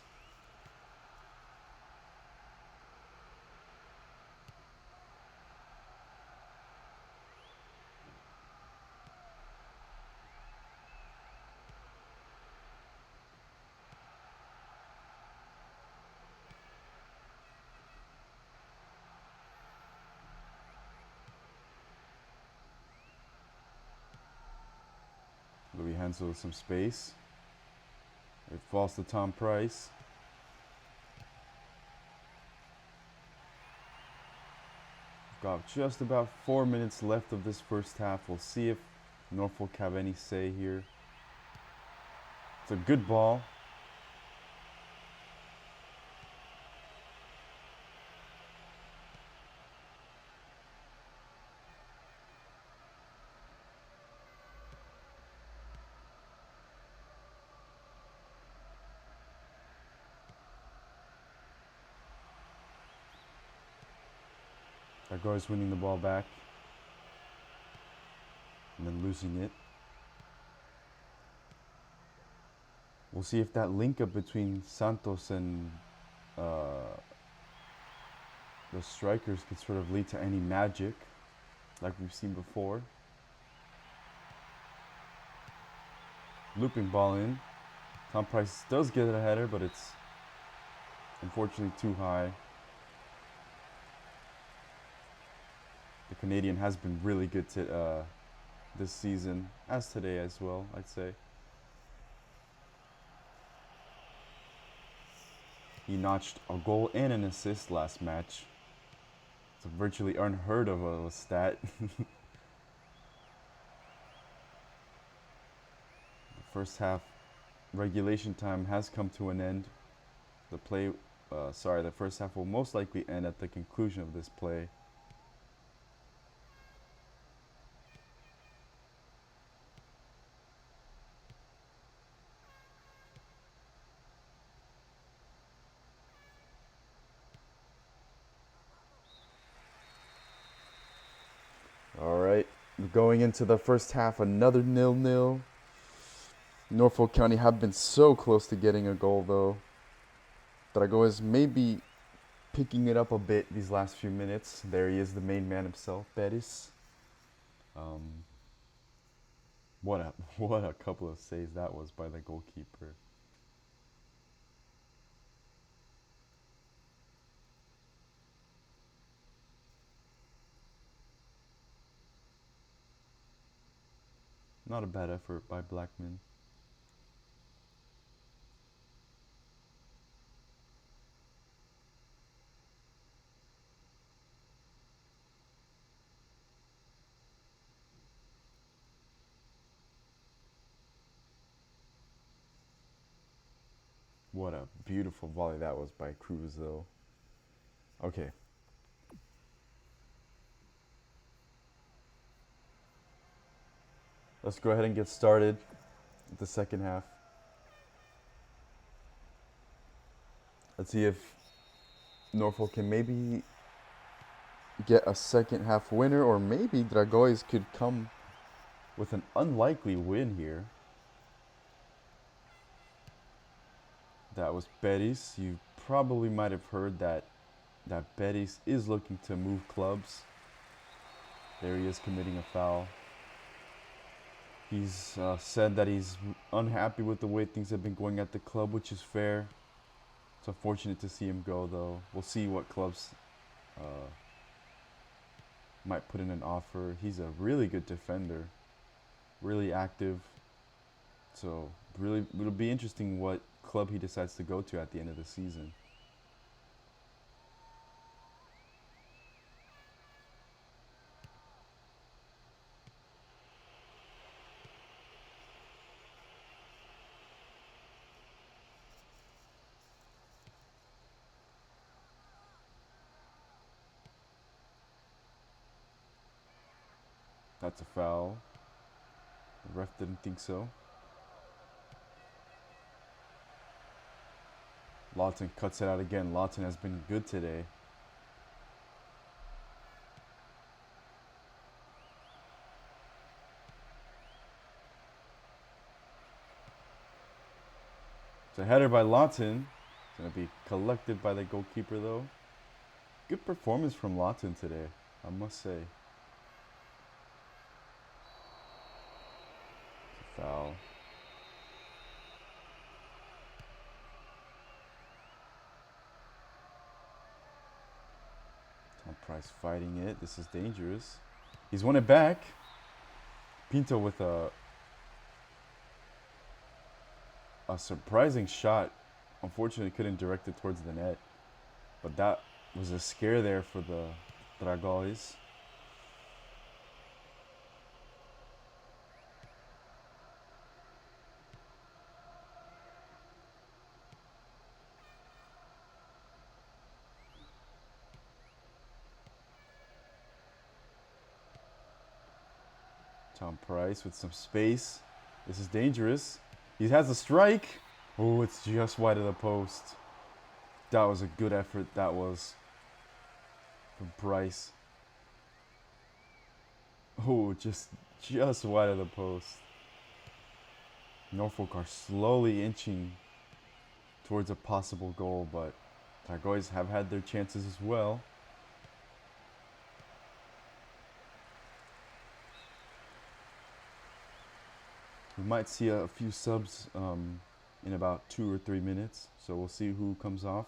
Louis Hansel with some space. It falls to Tom Price. We've got just about 4 minutes left of this first half. We'll see if Norfolk have any say here. It's a good ball. Dragões winning the ball back and then losing it. We'll see if that link up between Santos and the strikers could sort of lead to any magic like we've seen before. Looping ball in. Tom Price does get a header, but it's unfortunately too high. The Canadian has been really good this season, as today as well, I'd say. He notched a goal and an assist last match. It's a virtually unheard of a stat. The first half regulation time has come to an end. The first half will most likely end at the conclusion of this play. All right, going into the first half, another 0-0. Norfolk County have been so close to getting a goal, though. Dragões may be picking it up a bit these last few minutes. There he is, the main man himself, Betis. What a couple of saves that was by the goalkeeper. Not a bad effort by Blackman. What a beautiful volley that was by Cruz, though. Okay. Let's go ahead and get started with the second half. Let's see if Norfolk can maybe get a second half winner, or maybe Dragões could come with an unlikely win here. That was Betis. You probably might have heard that Betis is looking to move clubs. There he is committing a foul. He's said that he's unhappy with the way things have been going at the club, which is fair. It's unfortunate to see him go, though. We'll see what clubs might put in an offer. He's a really good defender, really active. So really, it'll be interesting what club he decides to go to at the end of the season. That's a foul. The ref didn't think so. Lawton cuts it out again. Lawton has been good today. It's a header by Lawton. It's going to be collected by the goalkeeper, though. Good performance from Lawton today, I must say. It's a foul. Tom Price fighting it. This is dangerous. He's won it back. Pinto with a surprising shot. Unfortunately, couldn't direct it towards the net. But that was a scare there for the Dragões. Tom Price with some space. This is dangerous. He has a strike. Oh, it's just wide of the post. That was a good effort. That was from Price. Oh, just wide of the post. Norfolk are slowly inching towards a possible goal, but Dragões have had their chances as well. We might see a few subs in about 2 or 3 minutes, so we'll see who comes off.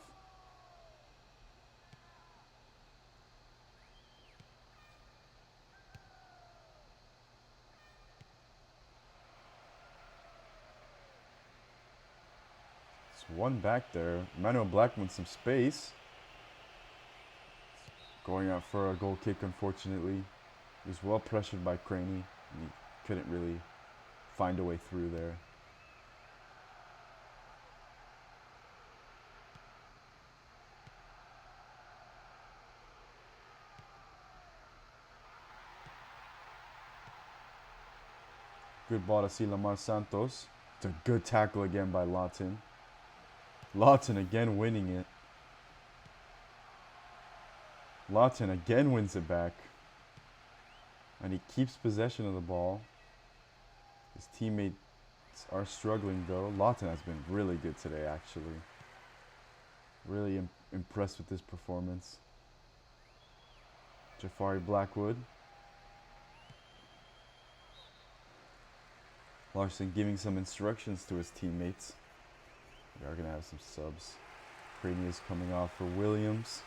It's one back there. Emmanuel Black wants some space. Going out for a goal kick, unfortunately. He was well pressured by Craney, and he couldn't really find a way through there. Good ball to see Lamar Santos. It's a good tackle again by Lawton. Lawton again winning it. Lawton again wins it back. And he keeps possession of the ball. His teammates are struggling though. Lawton has been really good today, actually. Really impressed with this performance. Jafari Blackwood. Larson giving some instructions to his teammates. We are going to have some subs. Craney is coming off for Williams.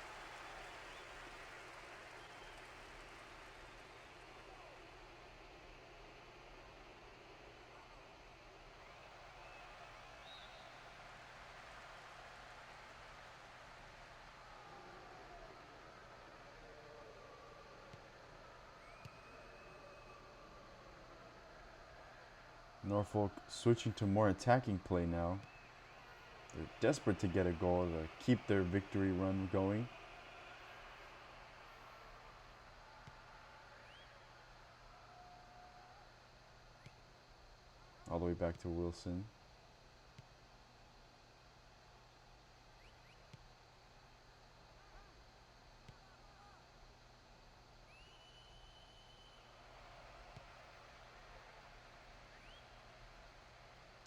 Norfolk switching to more attacking play now. They're desperate to get a goal to keep their victory run going. All the way back to Wilson.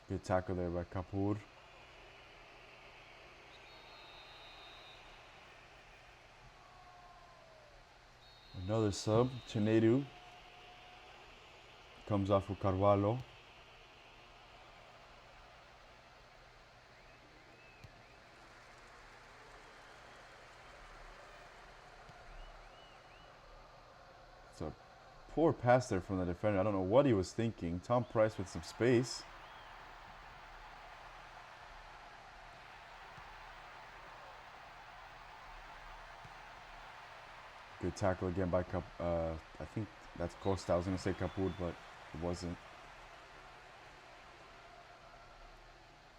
Good tackle there by Ghabr. Another sub, Chinedu. Comes off with Carvalho. It's a poor pass there from the defender. I don't know what he was thinking. Tom Price with some space. Good tackle again by I think that's Costa. I was going to say Ghabr, but it wasn't.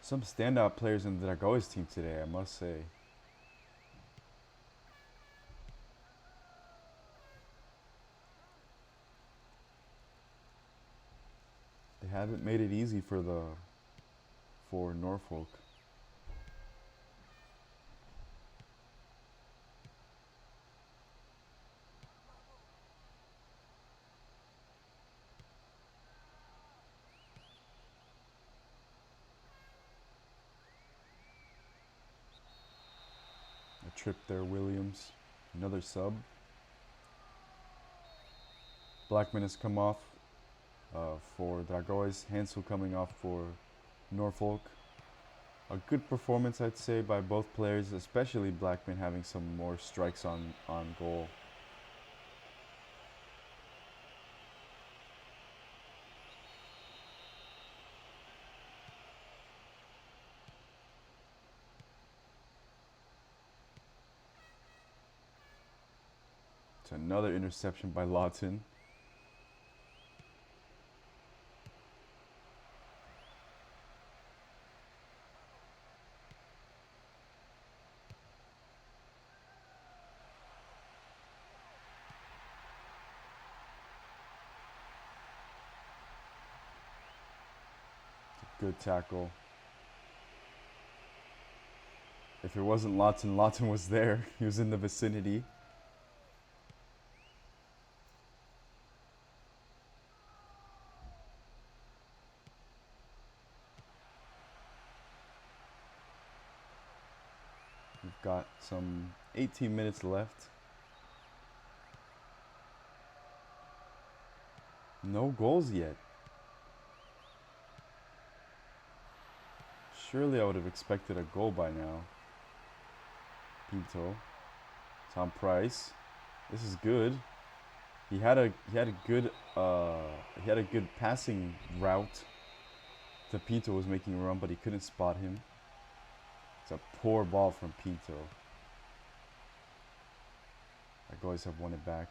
Some standout players in the Dragões team today, I must say. They haven't made it easy for Norfolk. A trip there, Williams. Another sub. Blackman has come off for Dragões. Hansel coming off for Norfolk. A good performance, I'd say, by both players, especially Blackman having some more strikes on goal. It's another interception by Lawton. Good tackle. If it wasn't Lawton, Lawton was there. He was in the vicinity. We've got some 18 minutes left. No goals yet. Surely I would have expected a goal by now. Pinto. Tom Price. This is good. He had a good passing route. To Pinto was making a run, but he couldn't spot him. It's a poor ball from Pinto. Dragões have won it back.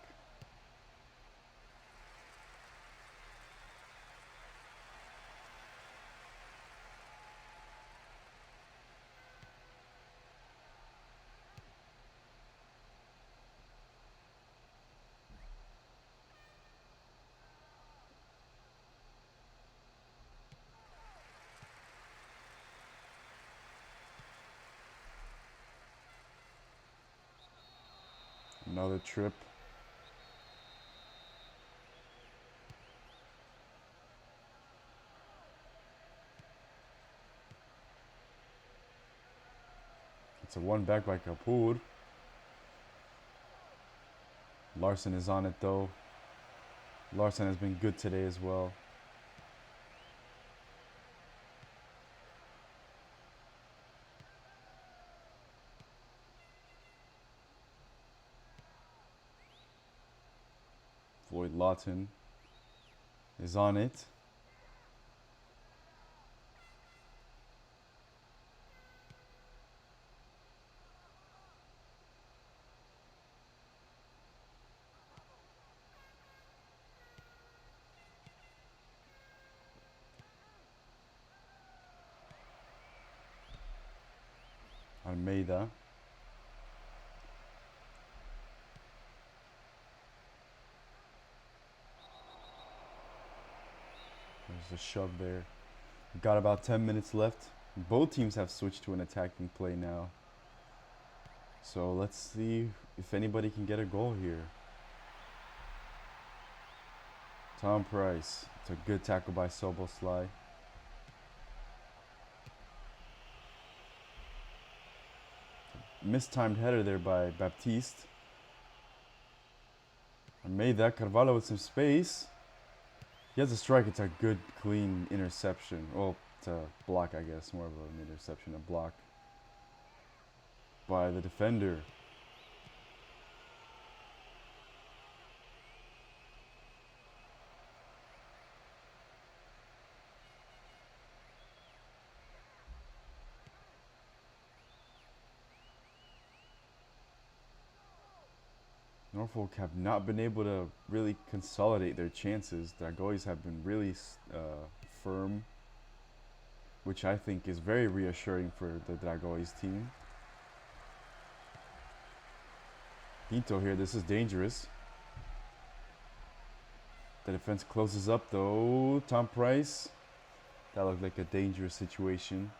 Another trip. It's a one back by Ghabr. Larson is on it though. Larson has been good today as well. Floyd Lawton is on it. Almeida. There's a shove there. We've got about 10 minutes left. Both teams have switched to an attacking play now. So let's see if anybody can get a goal here. Tom Price. It's a good tackle by Soboslai. Mistimed header there by Baptiste. I made that. Carvalho with some space. He has a strike. It's a good, clean interception. Well, it's a block, I guess. More of an interception, a block by the defender. Norfolk have not been able to really consolidate their chances. Dragões have been really firm, which I think is very reassuring for the Dragões team. Pinto here, this is dangerous. The defense closes up though. Tom Price. That looked like a dangerous situation.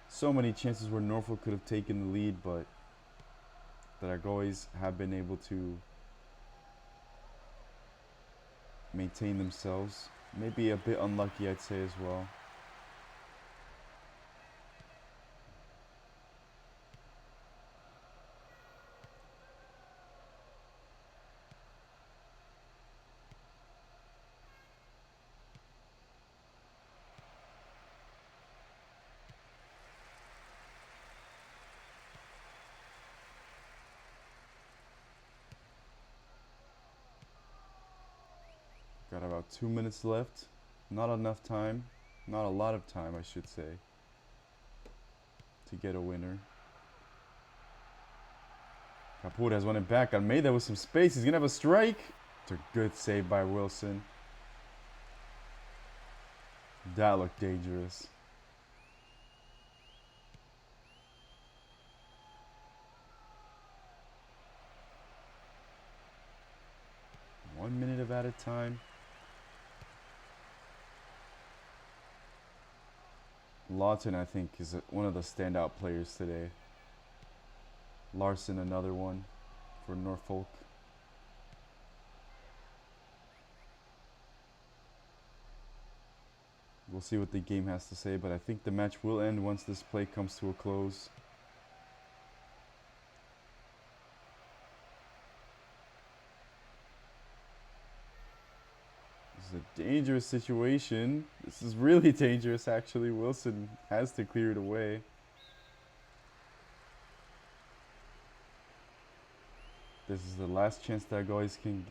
So many chances where Norfolk could have taken the lead, but the Dragões have been able to maintain themselves. Maybe a bit unlucky, I'd say, as well. Got about 2 minutes left. Not enough time. Not a lot of time, I should say, to get a winner. Ghabr has won it back. Almeida with some space. He's going to have a strike. It's a good save by Wilson. That looked dangerous. One minute of added time. Lawton, I think, is one of the standout players today. Larson, another one for Norfolk. We'll see what the game has to say, but I think the match will end once this play comes to a close. is a dangerous situation. This is really dangerous, actually. Wilson has to clear it away. This is the last chance that Dragões can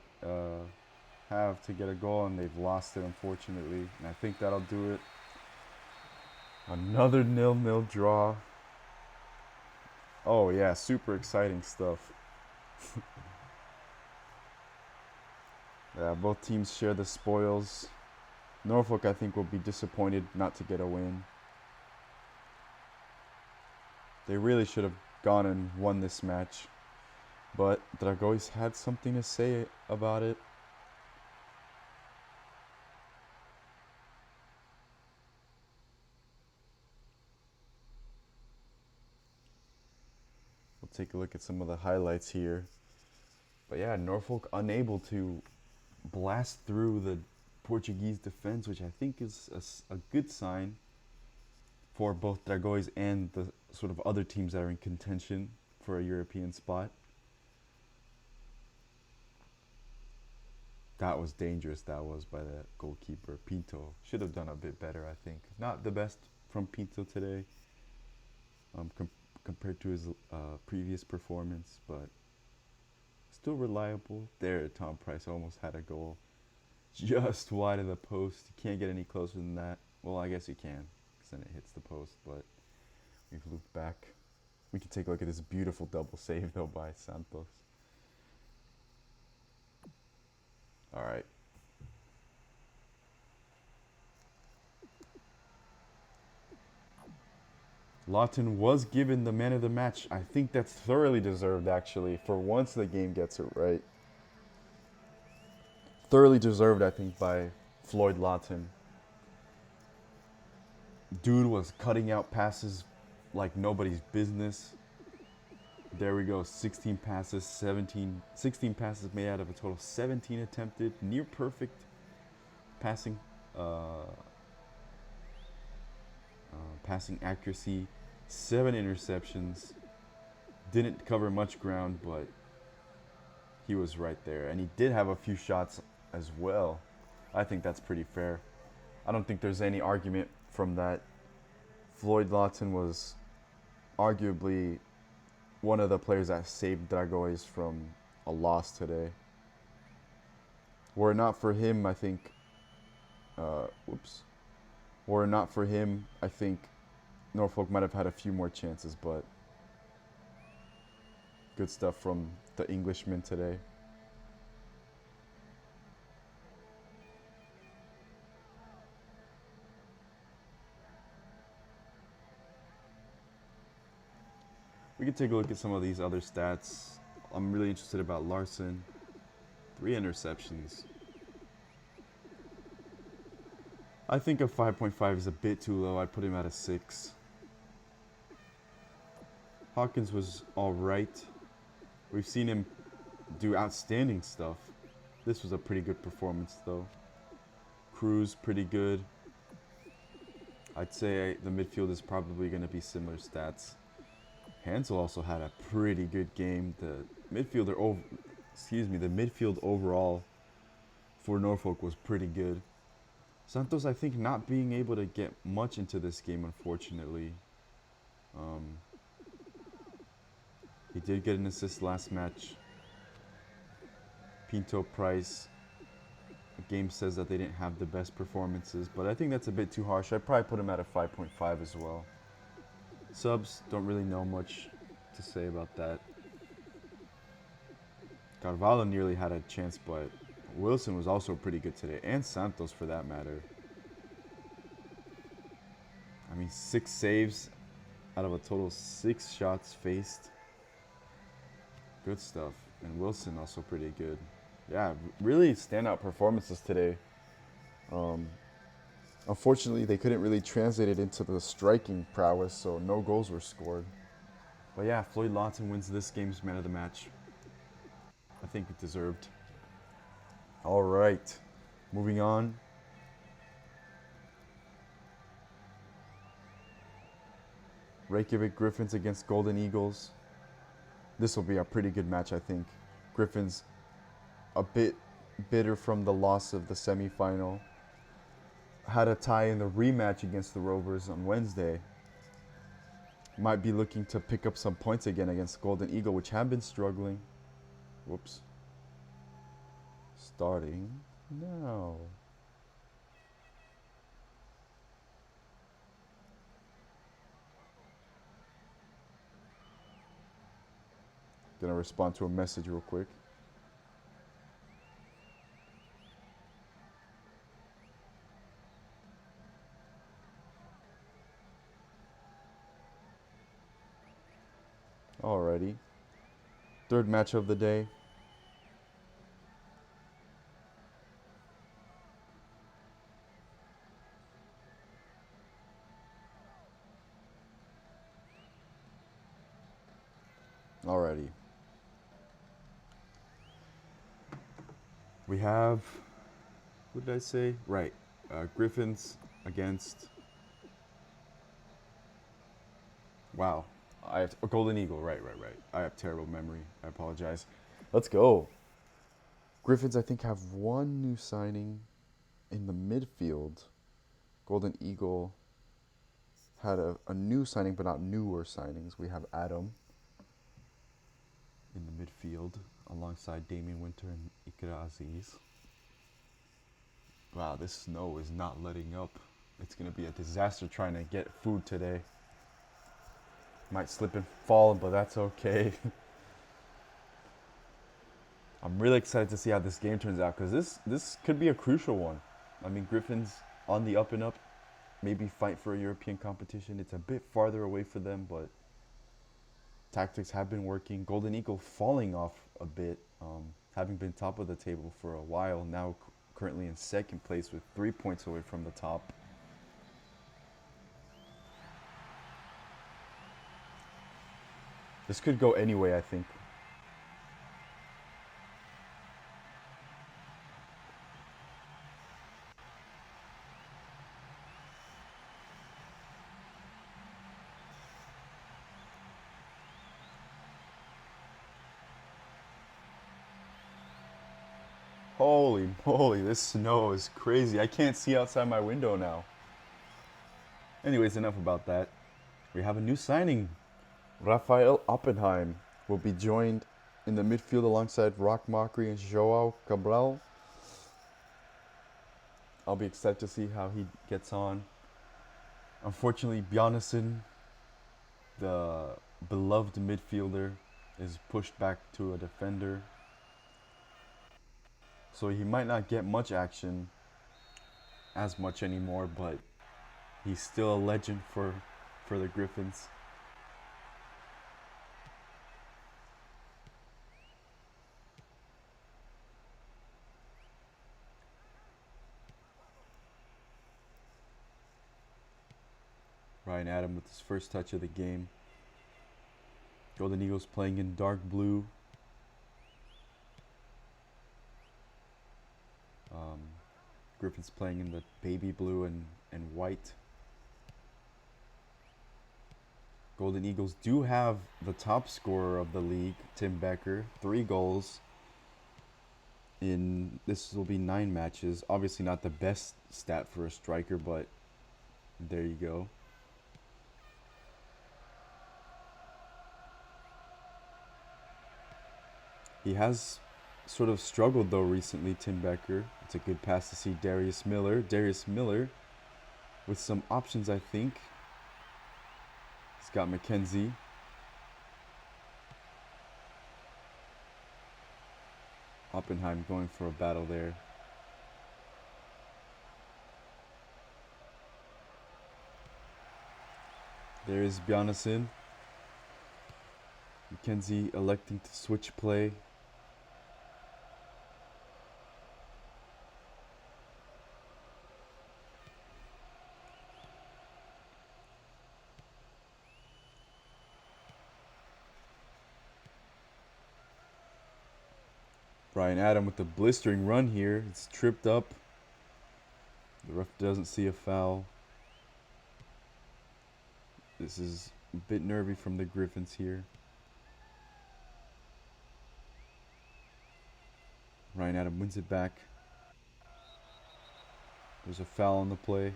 have to get a goal, and they've lost it, unfortunately. And I think that'll do it. Another 0-0 draw. Oh, yeah, super exciting stuff. Yeah, both teams share the spoils. Norfolk, I think, will be disappointed not to get a win. They really should have gone and won this match. But Dragões had something to say about it. We'll take a look at some of the highlights here. But yeah, Norfolk unable to blast through the Portuguese defense, which I think is a good sign for both Dragões and the sort of other teams that are in contention for a European spot. That was dangerous, that was, by that goalkeeper. Pinto should have done a bit better, I think. Not the best from Pinto today compared to his previous performance, but still reliable. There, Tom Price almost had a goal just wide of the post. You can't get any closer than that. Well, I guess you can, because then it hits the post, but we've looped back. We can take a look at this beautiful double save, though, by Santos. All right. Lawton was given the man of the match. I think that's thoroughly deserved, actually. For once the game gets it right. Thoroughly deserved, I think, by Floyd Lawton. Dude was cutting out passes like nobody's business. There we go, 16 passes made out of a total of 17 attempted. Near perfect passing passing accuracy. 7 interceptions. Didn't cover much ground, but he was right there. And he did have a few shots as well. I think that's pretty fair. I don't think there's any argument from that. Floyd Lawton was arguably one of the players that saved Dragões from a loss today. Were it not for him, I think... Were it not for him, I think Norfolk might have had a few more chances, but good stuff from the Englishman today. We can take a look at some of these other stats. I'm really interested about Larson. 3 interceptions. I think a 5.5 is a bit too low. I'd put him at a 6. Hawkins was alright. We've seen him do outstanding stuff. This was a pretty good performance, though. Cruz, pretty good. I'd say the midfield is probably going to be similar stats. Hansel also had a pretty good game. The midfield overall for Norfolk was pretty good. Santos, I think, not being able to get much into this game, unfortunately. He did get an assist last match. Pinto, Price. The game says that they didn't have the best performances, but I think that's a bit too harsh. I'd probably put him at a 5.5 as well. Subs, don't really know much to say about that. Carvalho nearly had a chance, but Wilson was also pretty good today, and Santos for that matter. I mean, 6 saves out of a total of 6 shots faced. Good stuff. And Wilson also pretty good. Yeah, really standout performances today. Unfortunately, they couldn't really translate it into the striking prowess, so no goals were scored. But yeah, Floyd Lawton wins this game's man of the match. I think it deserved. All right, moving on. Reykjavik Griffins against Golden Eagles. This will be a pretty good match, I think. Griffins a bit bitter from the loss of the semifinal. Had a tie in the rematch against the Rovers on Wednesday. Might be looking to pick up some points again against Golden Eagle, which have been struggling. Whoops. Starting now. Gonna respond to a message real quick. Alrighty. Third match of the day. Alrighty. We have, what did I say? Right. Griffins against, wow. I have Golden Eagle. Right. I have terrible memory. I apologize. Let's go. Griffins, I think, have one new signing in the midfield. Golden Eagle had a new signing, but not newer signings. We have Adam in the midfield alongside Damian Winter and Ikra Aziz. Wow, this snow is not letting up. It's going to be a disaster trying to get food today. Might slip and fall, but that's okay. I'm really excited to see how this game turns out because this could be a crucial one. I mean, Griffins on the up and up, maybe fight for a European competition. It's a bit farther away for them, but tactics have been working. Golden Eagle falling off a bit, having been top of the table for a while, now currently in second place with 3 points away from the top. This could go any way, I think. Holy moly, this snow is crazy. I can't see outside my window now. Anyways, enough about that. We have a new signing. Raphael Oppenheim will be joined in the midfield alongside Rock Mockery and Joao Cabral. I'll be excited to see how he gets on. Unfortunately, Bjarnason, the beloved midfielder, is pushed back to a defender. So he might not get much action as much anymore, but he's still a legend for the Griffins. Ryan Adam with his first touch of the game. Golden Eagles playing in dark blue. Griffins playing in the baby blue and white. Golden Eagles do have the top scorer of the league, Tim Becker, 3 goals in, this will be 9 matches. Obviously not the best stat for a striker, but there you go. He has sort of struggled though recently, Tim Becker. It's a good pass to see Darius Miller. Darius Miller with some options, I think. He's got McKenzie. Oppenheim going for a battle there. There is Bjarnason. McKenzie electing to switch play. Ryan Adam with the blistering run here. It's tripped up. The ref doesn't see a foul. This is a bit nervy from the Griffins here. Ryan Adam wins it back. There's a foul on the play.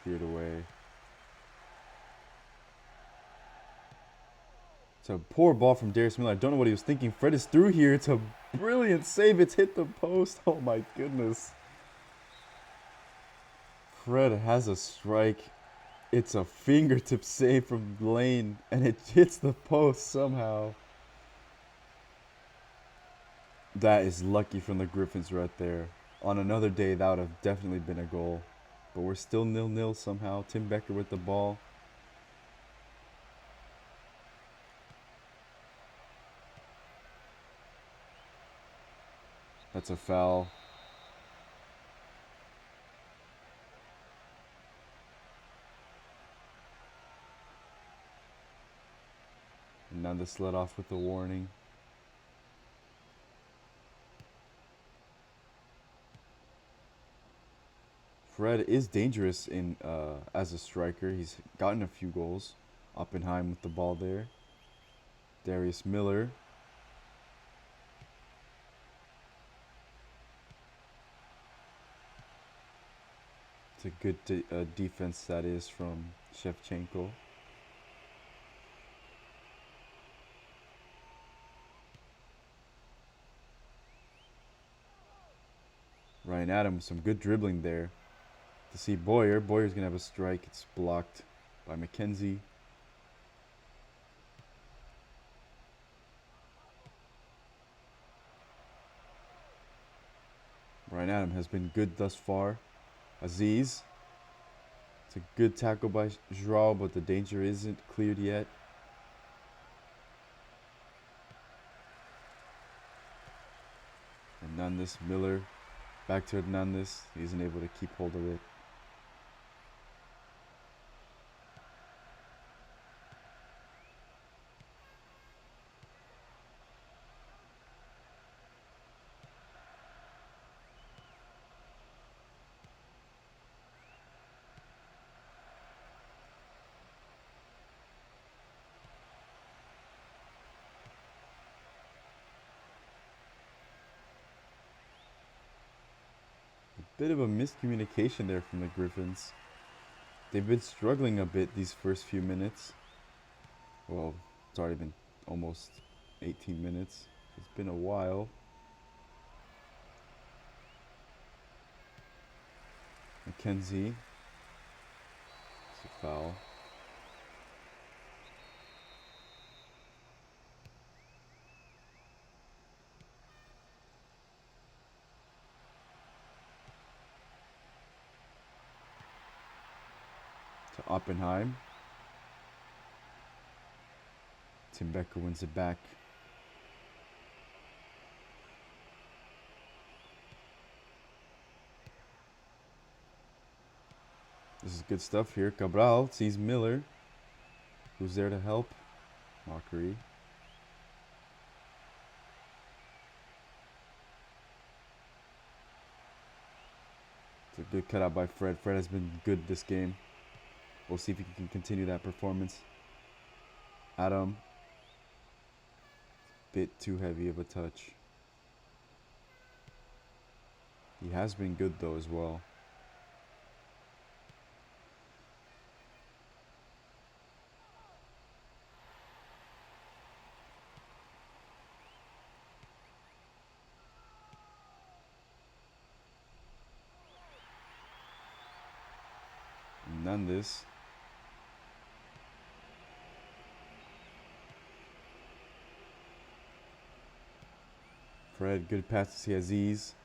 Cleared away. It's a poor ball from Darius Miller. I don't know what he was thinking. Fred is through here. It's a brilliant save. It's hit the post. Oh my goodness. Fred has a strike. It's a fingertip save from Lane, and it hits the post somehow. That is lucky from the Griffins right there. On another day, that would have definitely been a goal. But we're still 0-0 somehow. Tim Becker with the ball. That's a foul. And now this let off with a warning. Fred is dangerous in as a striker. He's gotten a few goals. Oppenheim with the ball there. Darius Miller. It's a good defense that is from Shevchenko. Ryan Adams, some good dribbling there. To see Boyer. Boyer's going to have a strike. It's blocked by McKenzie. Ryan Adam has been good thus far. Aziz. It's a good tackle by Joao, but the danger isn't cleared yet. Hernandez, Miller. Back to Hernandez. He isn't able to keep hold of it. Bit of a miscommunication there from the Griffins. They've been struggling a bit these first few minutes. Well, it's already been almost 18 minutes. It's been a while. McKenzie. It's a foul. To Oppenheim. Tim Becker wins it back. This is good stuff here. Ghabr sees Miller, who's there to help. Mockery. It's a good cutout by Fred. Fred has been good this game. We'll see if he can continue that performance. Adam. Bit too heavy of a touch. He has been good though as well. Hernandez. Fred, good pass to see Aziz.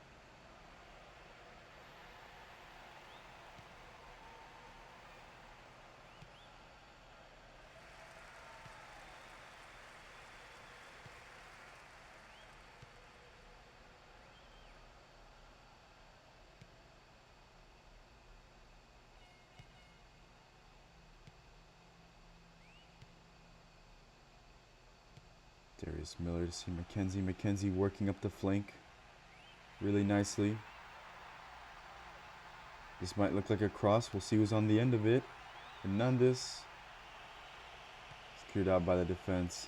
Darius Miller to see McKenzie. McKenzie working up the flank really nicely. This might look like a cross. We'll see who's on the end of it. Hernandez. Secured out by the defense.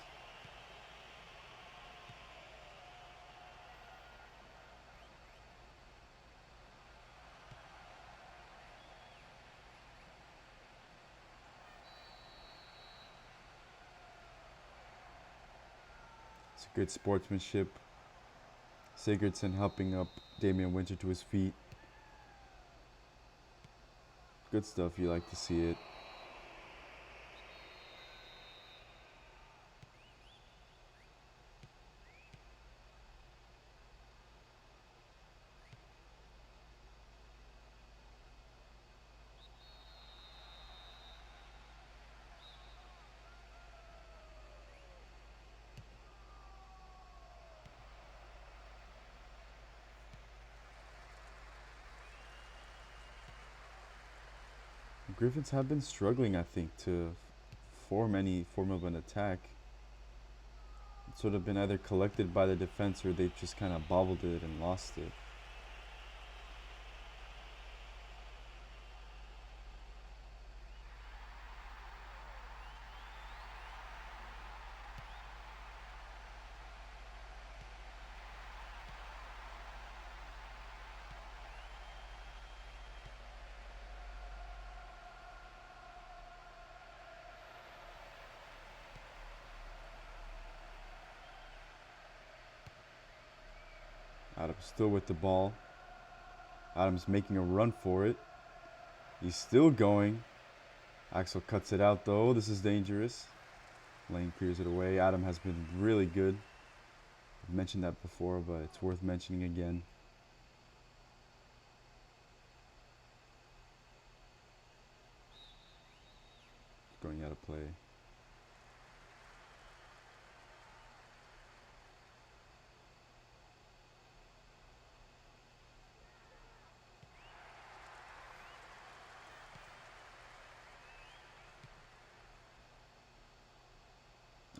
It's a good sportsmanship. Sigurdsson helping up Damian Winter to his feet. Good stuff, you like to see it. Griffins have been struggling, I think, to form any form of an attack. It's sort of been either collected by the defense or they've just kind of bobbled it and lost it. Adams still with the ball. Adams making a run for it. He's still going. Axel cuts it out though. This is dangerous. Lane clears it away. Adam has been really good. I've mentioned that before, but it's worth mentioning again. Going out of play.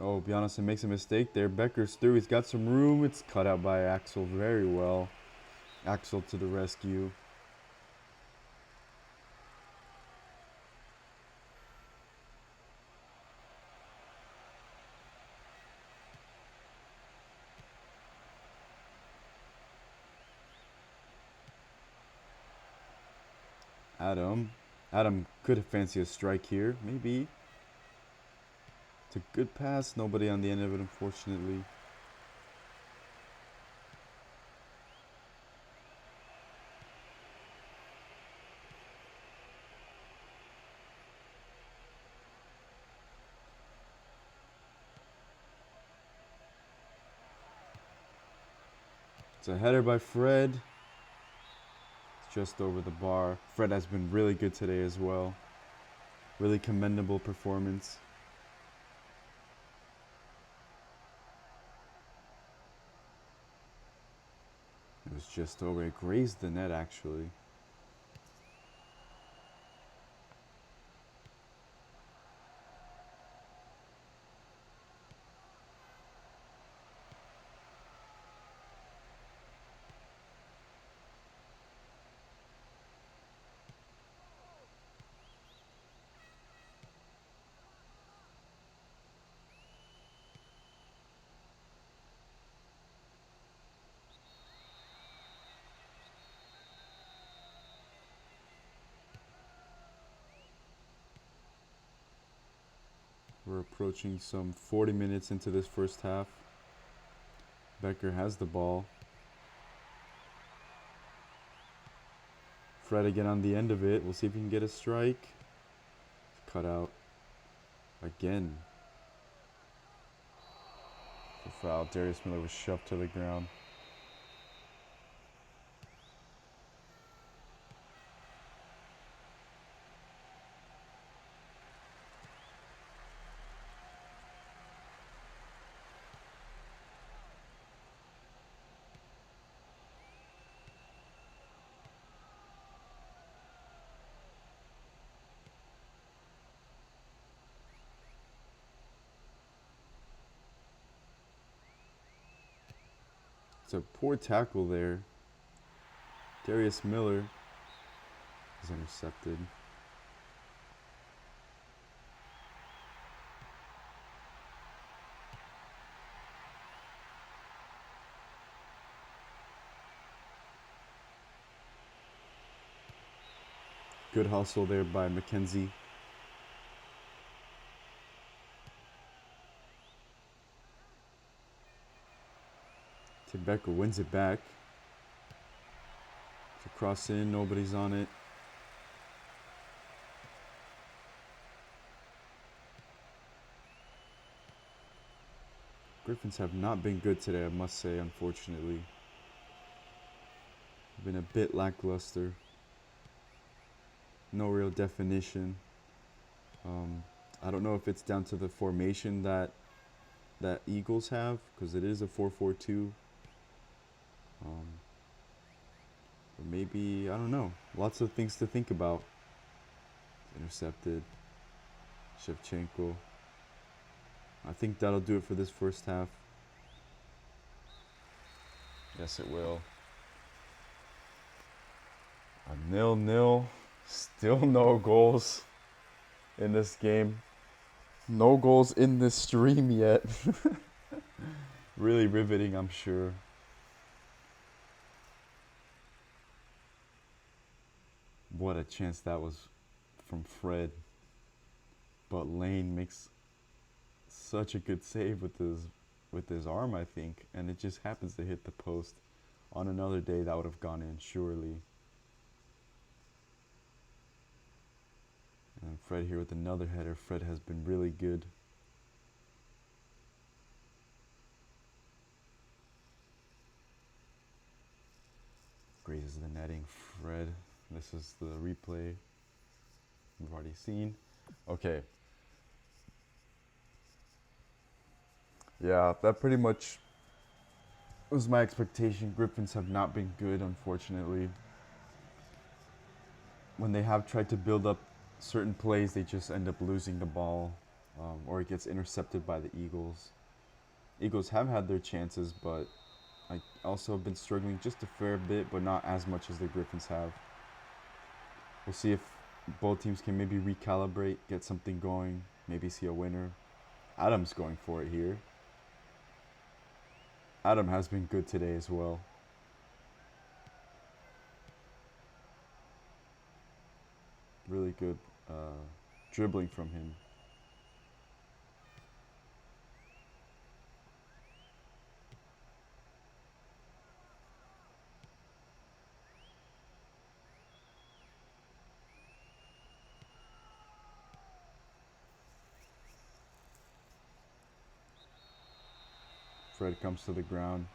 Oh, Bjarnason makes a mistake there. Becker's through. He's got some room. It's cut out by Axel very well. Axel to the rescue. Adam could fancy a strike here. Maybe. It's a good pass. Nobody on the end of it, unfortunately. It's a header by Fred. It's just over the bar. Fred has been really good today as well. Really commendable performance. It was just over. It grazed the net, actually. We're approaching some 40 minutes into this first half. Becker has the ball. Fred again on the end of it. We'll see if he can get a strike. Cut out again. The foul. Darius Miller was shoved to the ground. It's a poor tackle there. Darius Miller is intercepted. Good hustle there by Mackenzie. Tibeka wins it back. To cross in, nobody's on it. Griffins have not been good today, I must say, unfortunately. Been a bit lackluster. No real definition. I don't know if it's down to the formation that Eagles have, because it is a 4-4-2. Or maybe, I don't know. Lots of things to think about. Intercepted. Shevchenko. I think that'll do it for this first half. Yes, it will. A 0-0. Still no goals in this game. No goals in this stream yet. Really riveting, I'm sure. What a chance that was from Fred. But Lane makes such a good save with his arm, I think, and it just happens to hit the post. On another day, that would have gone in, surely. And Fred here with another header. Fred has been really good. Grazes the netting. Fred. This is the replay we've already seen. Okay. Yeah, that pretty much was my expectation. Griffins have not been good, unfortunately. When they have tried to build up certain plays, they just end up losing the ball, or it gets intercepted by the Eagles. Eagles have had their chances, but I also have been struggling just a fair bit, but not as much as the Griffins have. We'll see if both teams can maybe recalibrate, get something going, maybe see a winner. Adam's going for it here. Adam has been good today as well. Really good dribbling from him. Fred comes to the ground.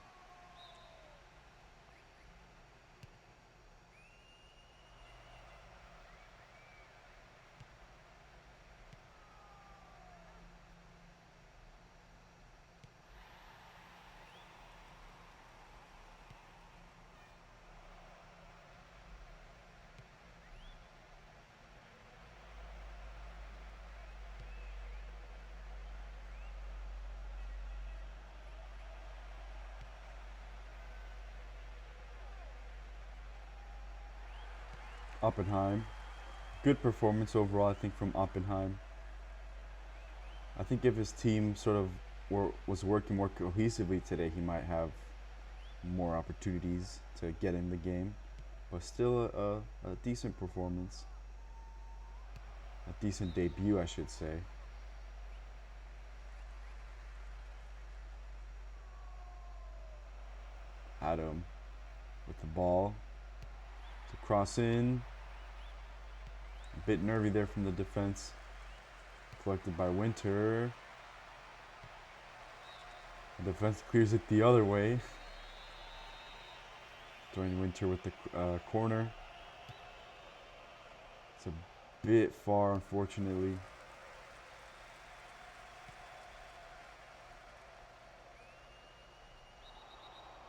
Oppenheim. Good performance overall, I think, from Oppenheim. I think if his team sort of was working more cohesively today, he might have more opportunities to get in the game. But still a decent performance. A decent debut, I should say. Adam with the ball to cross in. A bit nervy there from the defense. Collected by Winter. The defense clears it the other way. Join Winter with the corner. It's a bit far, unfortunately.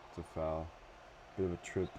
It's a foul. Bit of a trip.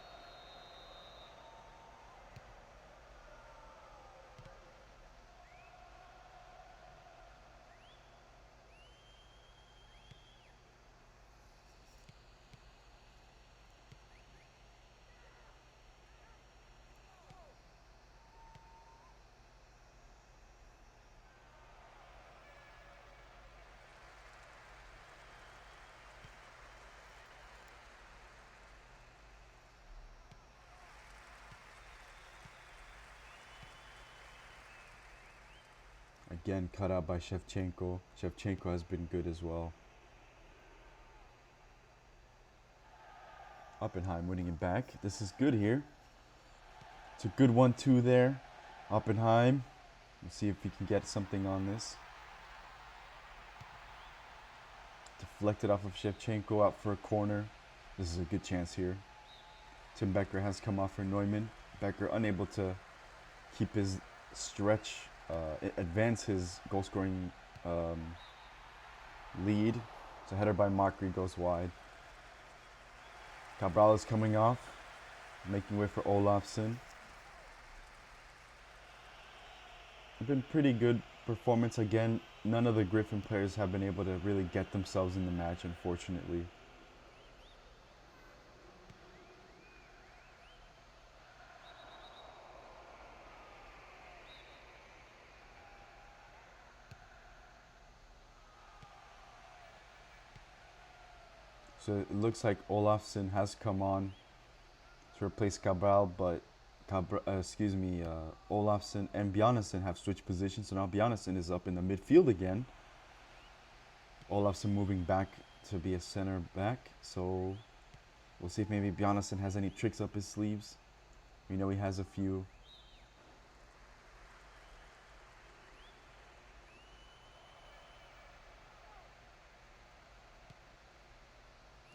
Again, cut out by Shevchenko. Shevchenko has been good as well. Oppenheim winning it back. This is good here. It's a good 1-2 there. Oppenheim. Let's see if we can get something on this. Deflected off of Shevchenko out for a corner. This is a good chance here. Tim Becker has come off for Neumann. Becker unable to keep his stretch, advance his goal-scoring lead. So header by Makri goes wide. Cabral is coming off, making way for Olafsson. Been pretty good performance again. None of the Griffin players have been able to really get themselves in the match, unfortunately. So it looks like Olafsson has come on to replace Cabral, but Olafsson and Bjarnason have switched positions, so now Bjarnason is up in the midfield again. Olafsson moving back to be a center back, so we'll see if maybe Bjarnason has any tricks up his sleeves. We know he has a few.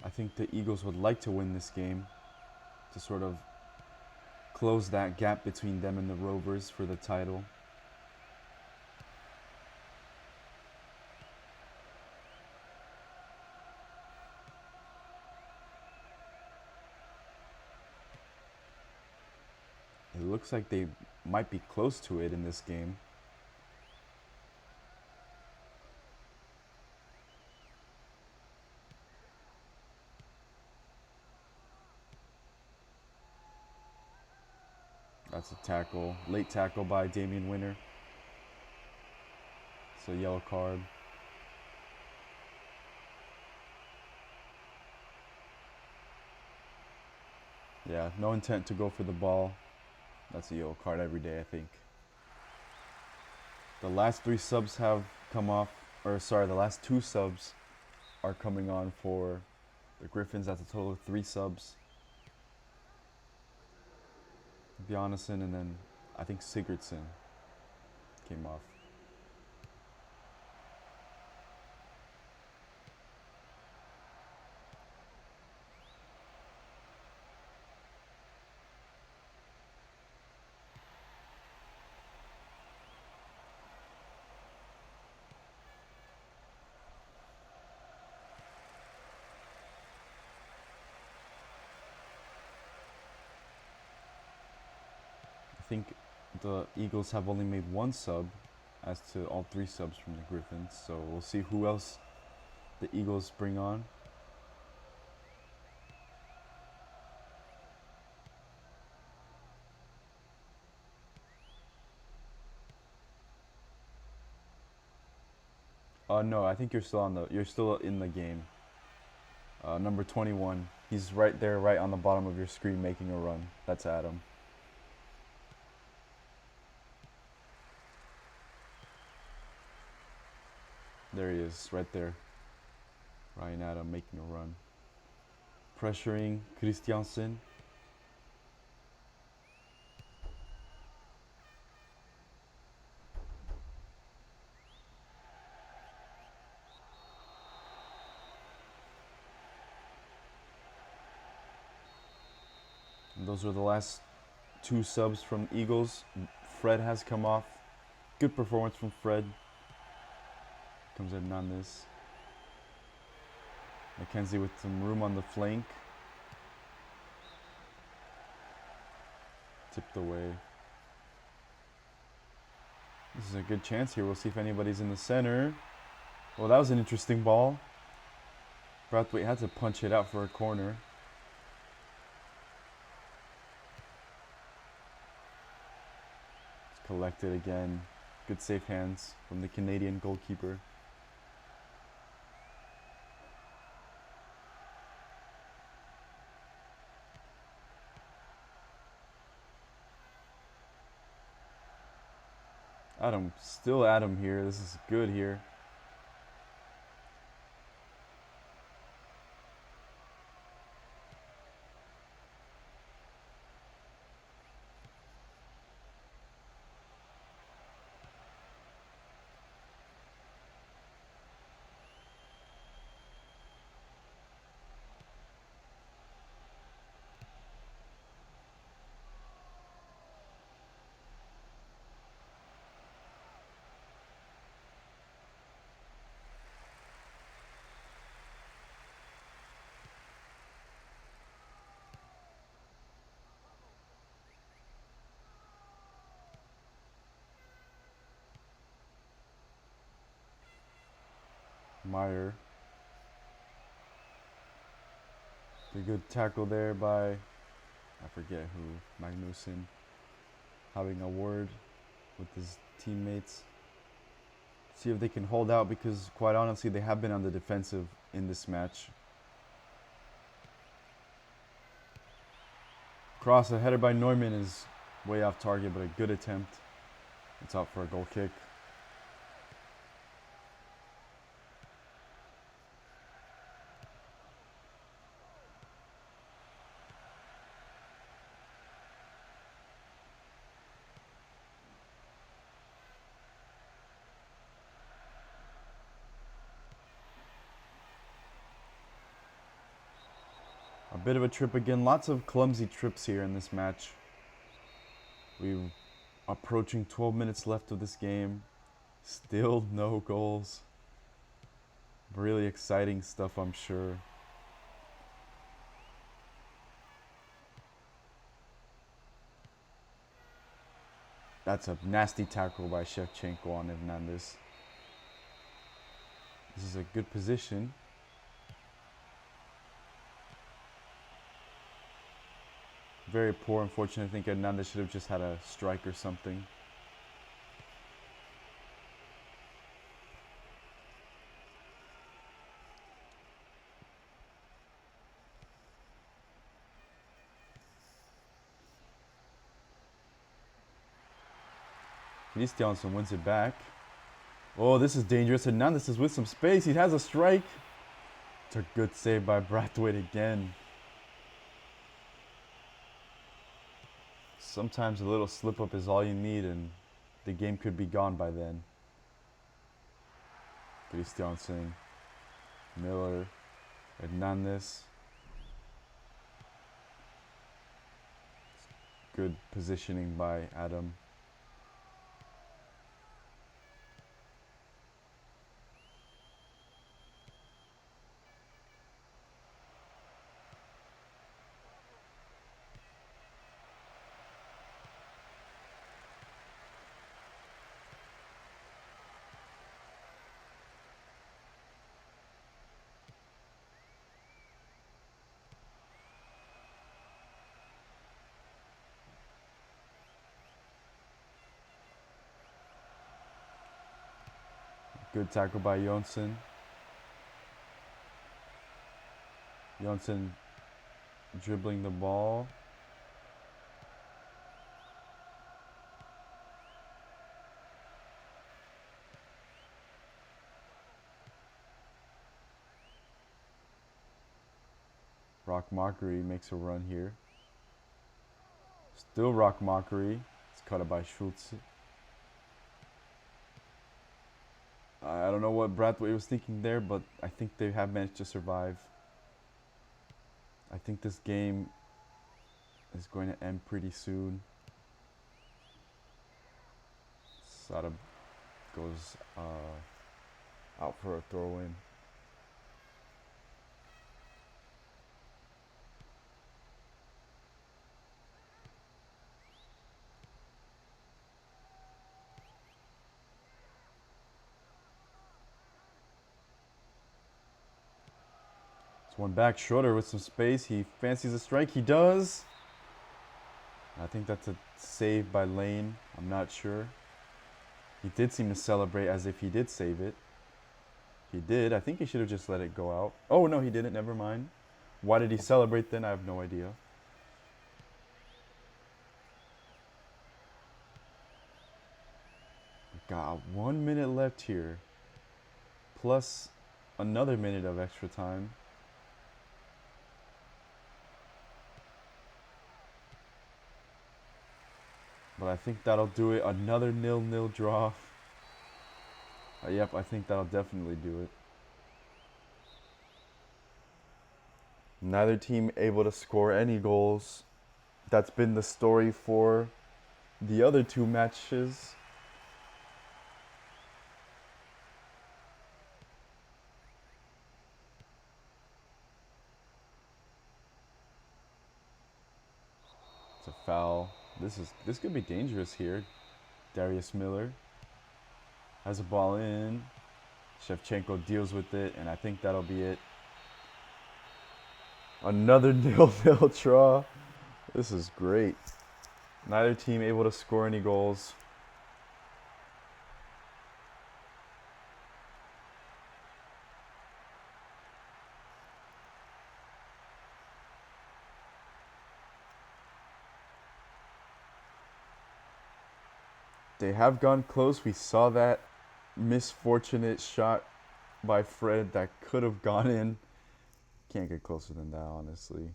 I think the Eagles would like to win this game to sort of close that gap between them and the Rovers for the title. It looks like they might be close to it in this game. That's a tackle. Late tackle by Damian Winner. It's a yellow card. Yeah, no intent to go for the ball. That's a yellow card every day, I think. The last 3 subs have come off, or sorry, the last 2 subs are coming on for the Griffins. That's a total of 3 subs. Bjarnason and then I think Sigurdsson came off. I think the Eagles have only made 1 sub as to all 3 subs from the Griffins, so we'll see who else the Eagles bring on. No, I think you're still in the game. Number 21, he's right there, right on the bottom of your screen, making a run. That's Adam. There he is, right there. Ryan Adam making a run. Pressuring Christiansen. And those are the last 2 subs from Eagles. Fred has come off. Good performance from Fred. Comes in on this. McKenzie with some room on the flank. Tipped away. This is a good chance here. We'll see if anybody's in the center. Well, that was an interesting ball. Brathwaite had to punch it out for a corner. It's collected again. Good safe hands from the Canadian goalkeeper. Adam, still Adam here. This is good here. Meyer. A good tackle there by, I forget who, Magnussen, having a word with his teammates. See if they can hold out, because quite honestly they have been on the defensive in this match. Cross, a header by Neumann is way off target, but a good attempt. It's out for a goal kick. A bit of a trip again. Lots of clumsy trips here in this match. We're approaching 12 minutes left of this game. Still no goals. Really exciting stuff, I'm sure. That's a nasty tackle by Shevchenko on Hernandez. This is a good position. Very poor, unfortunately. I think Hernandez should have just had a strike or something. Christiansen wins it back. Oh, this is dangerous. Hernandez is with some space. He has a strike. It's a good save by Brathwaite again. Sometimes a little slip up is all you need, and the game could be gone by then. Christiansen, Miller, Hernandez. Good positioning by Adam. Good tackle by Jonsson. Jonsson dribbling the ball. Rock Mockery makes a run here. Still Rock Mockery. It's cut up by Schultz. I don't know what Brathwaite was thinking there, but I think they have managed to survive. I think this game is going to end pretty soon. Sada goes out for a throw-in. One back, Schroeder with some space. He fancies a strike. He does. I think that's a save by Lane. I'm not sure. He did seem to celebrate as if he did save it. He did. I think he should have just let it go out. Oh, no, he didn't. Never mind. Why did he celebrate then? I have no idea. got 1 minute left here. Plus another minute of extra time. But I think that'll do it. Another 0-0 draw. Yep, I think that'll definitely do it. Neither team able to score any goals. That's been the story for the other two matches. It's a foul. This could be dangerous here. Darius Miller has a ball in. Shevchenko deals with it, and I think that'll be it. Another 0-0 draw. This is great. Neither team able to score any goals. They have gone close. We saw that misfortunate shot by Fred that could have gone in. Can't get closer than that, honestly.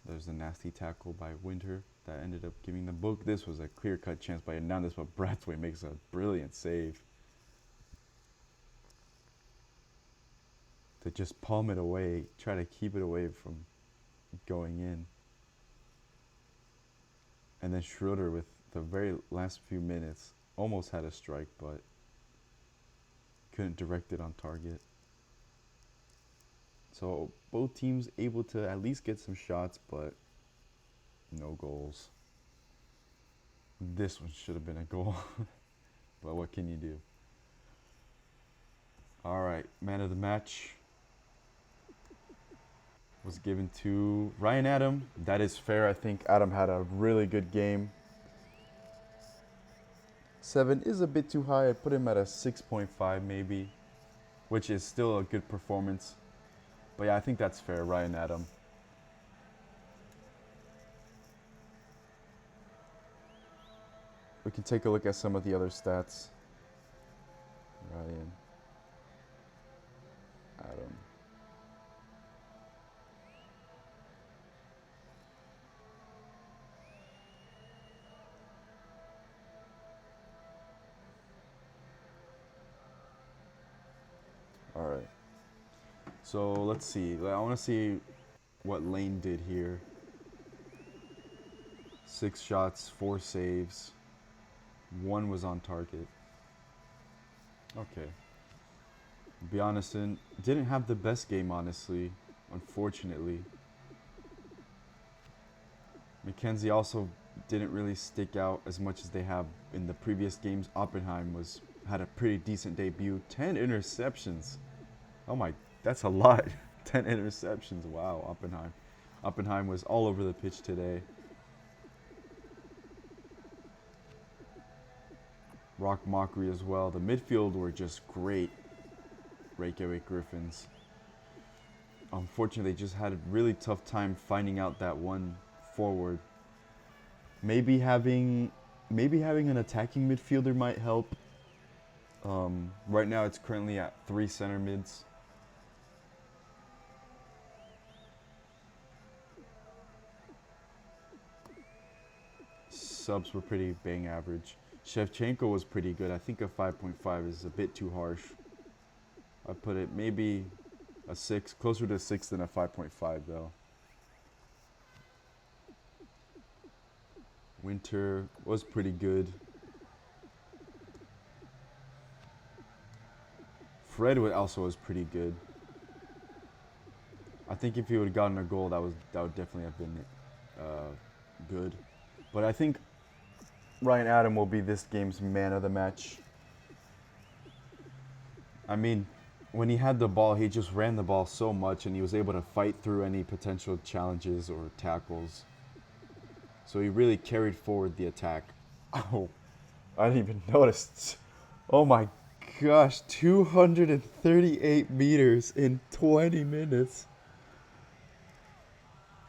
There's a nasty tackle by Winter that ended up giving the book. This was a clear-cut chance by Hernandez, but Brathwaite makes a brilliant save to just palm it away, try to keep it away from going in. And then Schroeder, with the very last few minutes, almost had a strike, but couldn't direct it on target. So both teams able to at least get some shots, but no goals. This one should have been a goal, but what can you do? All right, man of the match was given to Ryan Adam. That is fair. I think Adam had a really good game. 7 is a bit too high. I'd put him at a 6.5 maybe, which is still a good performance. But yeah, I think that's fair, Ryan Adam. We can take a look at some of the other stats. Ryan Adam. All right. So let's see. I want to see what Lane did here. 6 shots, 4 saves. 1 was on target. Okay. Be honest, didn't have the best game, honestly, unfortunately. McKenzie also didn't really stick out as much as they have in the previous games. Oppenheim had a pretty decent debut. 10 interceptions. Oh my, that's a lot. 10 interceptions. Wow, Oppenheim. Oppenheim was all over the pitch today. Rock Mockery as well. The midfield were just great. Reykjavik Griffins. Unfortunately, they just had a really tough time finding out that one forward. Maybe having an attacking midfielder might help. Right now, it's currently at 3 center mids. Subs were pretty bang average. Shevchenko was pretty good. I think a 5.5 is a bit too harsh. I put it maybe a 6, closer to a 6 than a 5.5 though. Winter was pretty good. Fred also was pretty good. I think if he would have gotten a goal, that would definitely have been good. But I think Ryan Adam will be this game's man of the match. I mean, when he had the ball, he just ran the ball so much, and he was able to fight through any potential challenges or tackles. So he really carried forward the attack. Oh, I didn't even notice. Oh my gosh, 238 meters in 20 minutes.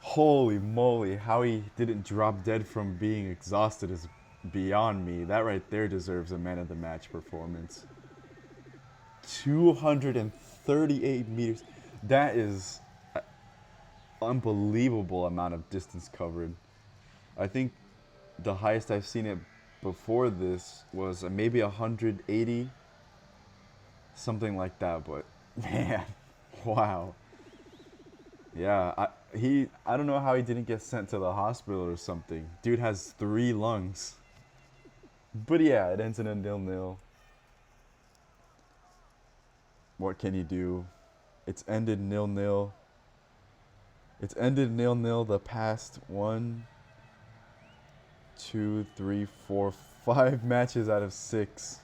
Holy moly, how he didn't drop dead from being exhausted is beyond me. That right there deserves a man of the match performance. 238 meters. That is an unbelievable amount of distance covered. I think the highest I've seen it before this was maybe 180, something like that. But man, wow. Yeah, I don't know how he didn't get sent to the hospital or something. Dude has 3 lungs. But yeah, it ends in a 0-0. What can you do? It's ended 0-0. It's ended 0-0 the past 1, 2, 3, 4, 5 matches out of 6.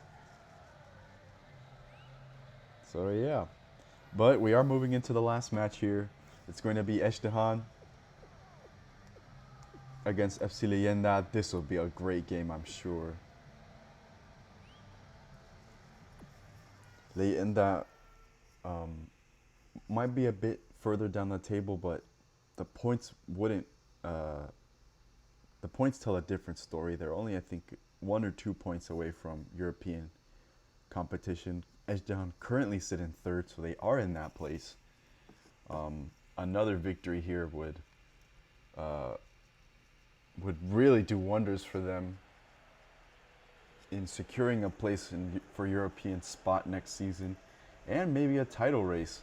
So yeah. But we are moving into the last match here. It's going to be Ezhdehan against Fc Lienda. This will be a great game, I'm sure. Leyenda might be a bit further down the table, but the points wouldn't. The points tell a different story. They're only, I think, 1 or 2 points away from European competition. Ezhdehan currently sit in third, so they are in that place. Another victory here would really do wonders for them in securing a place for European spot next season, and maybe a title race.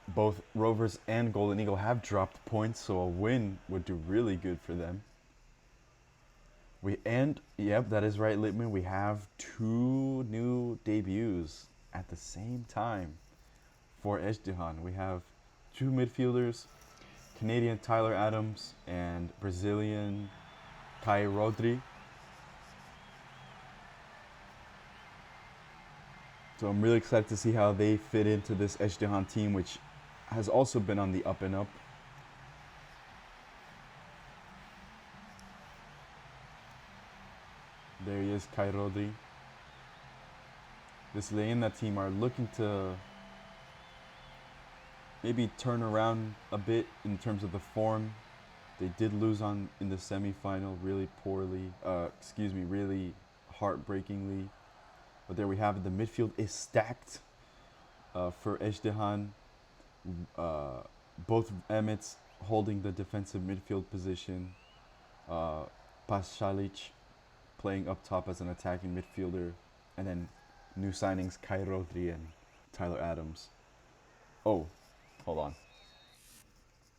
Both Rovers and Golden Eagle have dropped points, so a win would do really good for them. Yep, that is right, Littman. We have 2 new debuts at the same time for Ezhdehan. We have 2 midfielders, Canadian Tyler Adams and Brazilian Kai Rodri. So I'm really excited to see how they fit into this Ezhdehan team, which has also been on the up and up. There he is, Kai Rodri. This Leyenda team are looking to maybe turn around a bit in terms of the form. They did lose in the semifinal really poorly. Really heartbreakingly. But there we have it. The midfield is stacked for Ezhdehan. Both Emmets holding the defensive midfield position. Pasalic playing up top as an attacking midfielder. And then new signings Kai Rodri and Tyler Adams. Oh, hold on.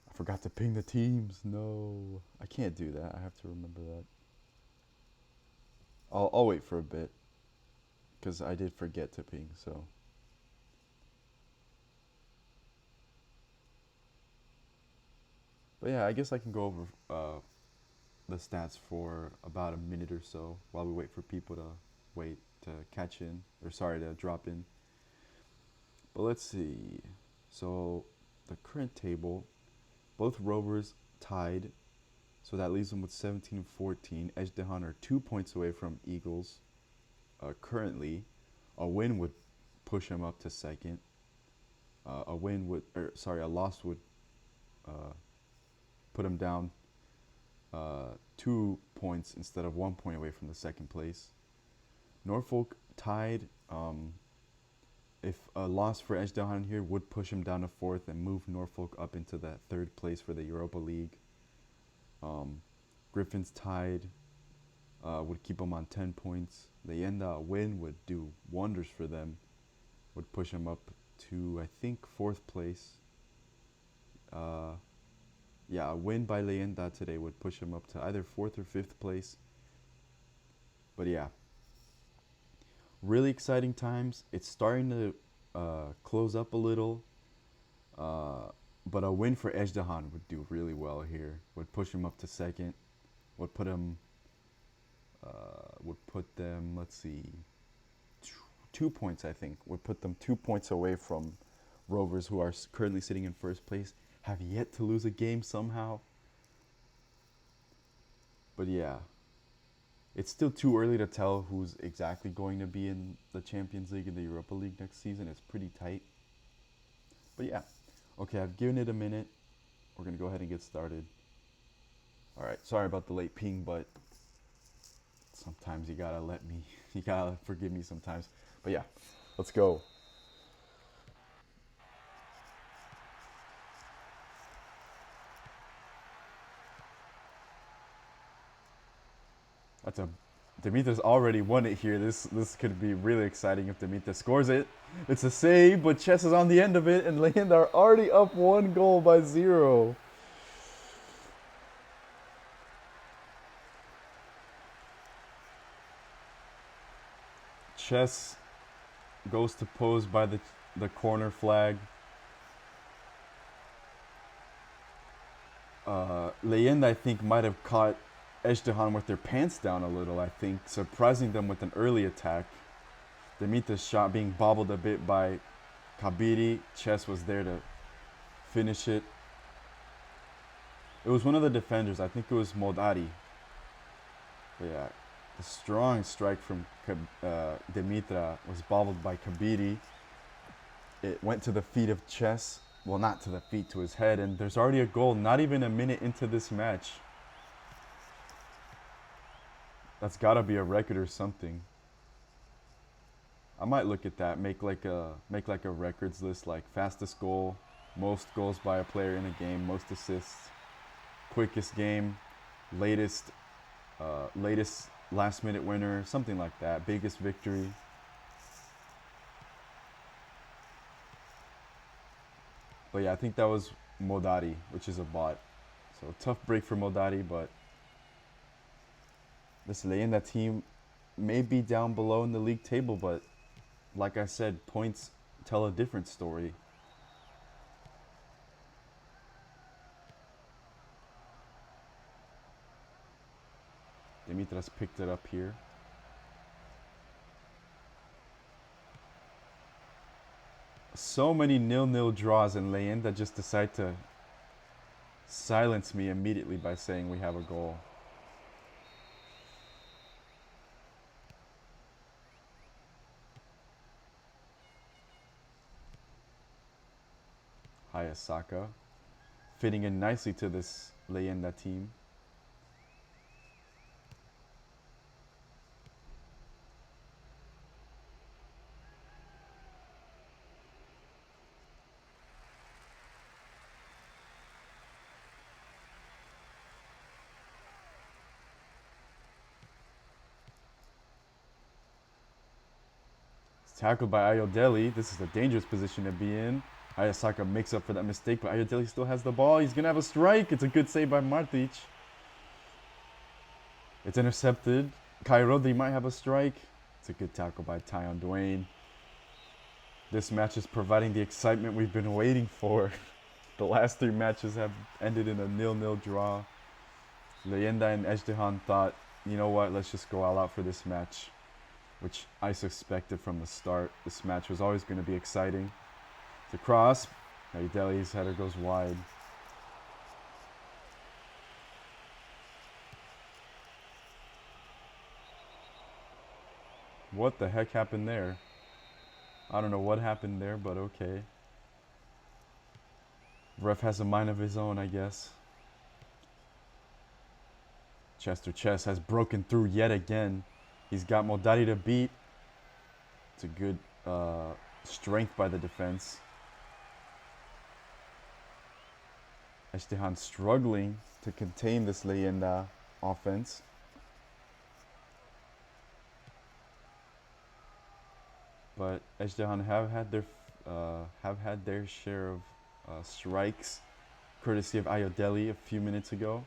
I forgot to ping the teams. No, I can't do that. I have to remember that. I'll wait for a bit because I did forget to ping. So. But yeah, I guess I can go over the stats for about a minute or so while we wait for people to catch in, or sorry, to drop in. But let's see. So the current table, both Rovers tied, so that leaves them with 17 and 14. Ezhdehan are 2 points away from Eagles currently. A win would push them up to second. A loss would put them down 2 points instead of 1 point away from the second place. Norfolk tied. If a loss for Ezhdehan here would push him down to fourth and move Norfolk up into that third place for the Europa League. Griffins tied would keep them on 10 points. Leyenda, a win would do wonders for them. Would push them up to, I think, fourth place. A win by Leyenda today would push them up to either fourth or fifth place. But yeah, really exciting times. It's starting to close up a little. But a win for Ezhdehan would do really well here. Would push them up to second. Would put them, let's see, 2 points, I think. Would put them 2 points away from Rovers, who are currently sitting in first place. Have yet to lose a game somehow. But yeah, it's still too early to tell who's exactly going to be in the Champions League and the Europa League next season. It's pretty tight. But yeah, okay, I've given it a minute. We're going to go ahead and get started. All right, sorry about the late ping, but sometimes you gotta you gotta forgive me sometimes. But yeah, let's go. That's a Demetra's already won it here. This could be really exciting if Demetra scores it. It's a save, but Chess is on the end of it, and Leyenda are already up 1-0. Chess goes to pose by the corner flag. Leyenda, I think, might have caught Ezhdehan with their pants down a little, I think, surprising them with an early attack. Demetra's shot being bobbled a bit by Ghabr. Chess was there to finish it. It was one of the defenders. I think it was Modari. But yeah, the strong strike from Demetra was bobbled by Ghabr. It went to the feet of Chess. Well, not to the feet, to his head. And there's already a goal, not even a minute into this match. That's got to be a record or something. I might look at that, make like a records list, like fastest goal, most goals by a player in a game, most assists, quickest game, latest last minute winner, something like that, biggest victory. But yeah, I think that was Modari, which is a bot. So tough break for Modari, but this Leyenda team may be down below in the league table, but like I said, points tell a different story. Demetra's picked it up here. So many 0-0 draws, and Leyenda just decide to silence me immediately by saying we have a goal. Hayasaka fitting in nicely to this Leyenda team. It's tackled by Ayodele. This is a dangerous position to be in. Hayasaka makes up for that mistake, but Ayodele still has the ball. He's going to have a strike. It's a good save by Martic. It's intercepted. Kai Rodri might have a strike. It's a good tackle by Tyon Duane. This match is providing the excitement we've been waiting for. The last 3 matches have ended in a 0-0 draw. Leyenda and Ezhdehan thought, you know what, let's just go all out for this match, which I suspected from the start. This match was always going to be exciting. The cross, Ayodele's header goes wide. What the heck happened there? I don't know what happened there, but okay. Ref has a mind of his own, I guess. Chess has broken through yet again. He's got Modari to beat. It's a good strength by the defense. Estehan struggling to contain this Leyenda offense. But Ezhdehan have had their share of strikes, courtesy of Ayodele a few minutes ago.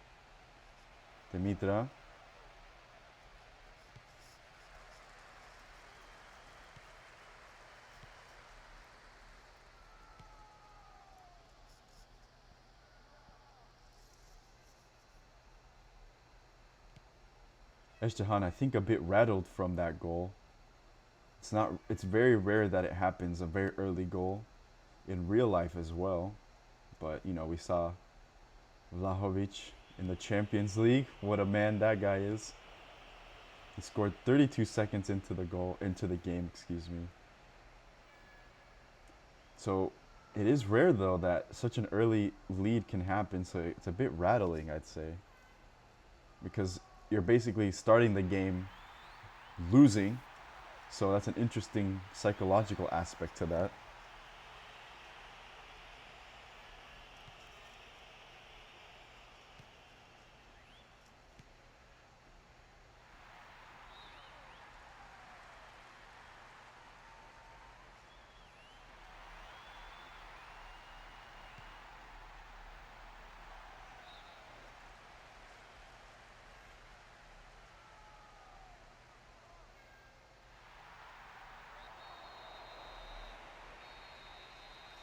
Demetra. Ezhdehan, I think, a bit rattled from that goal. It's very rare that it happens, a very early goal, in real life as well. But, you know, we saw Vlahovic in the Champions League. What a man that guy is. He scored 32 seconds into the game, excuse me. So it is rare though that such an early lead can happen, so it's a bit rattling, I'd say. Because you're basically starting the game losing, so that's an interesting psychological aspect to that.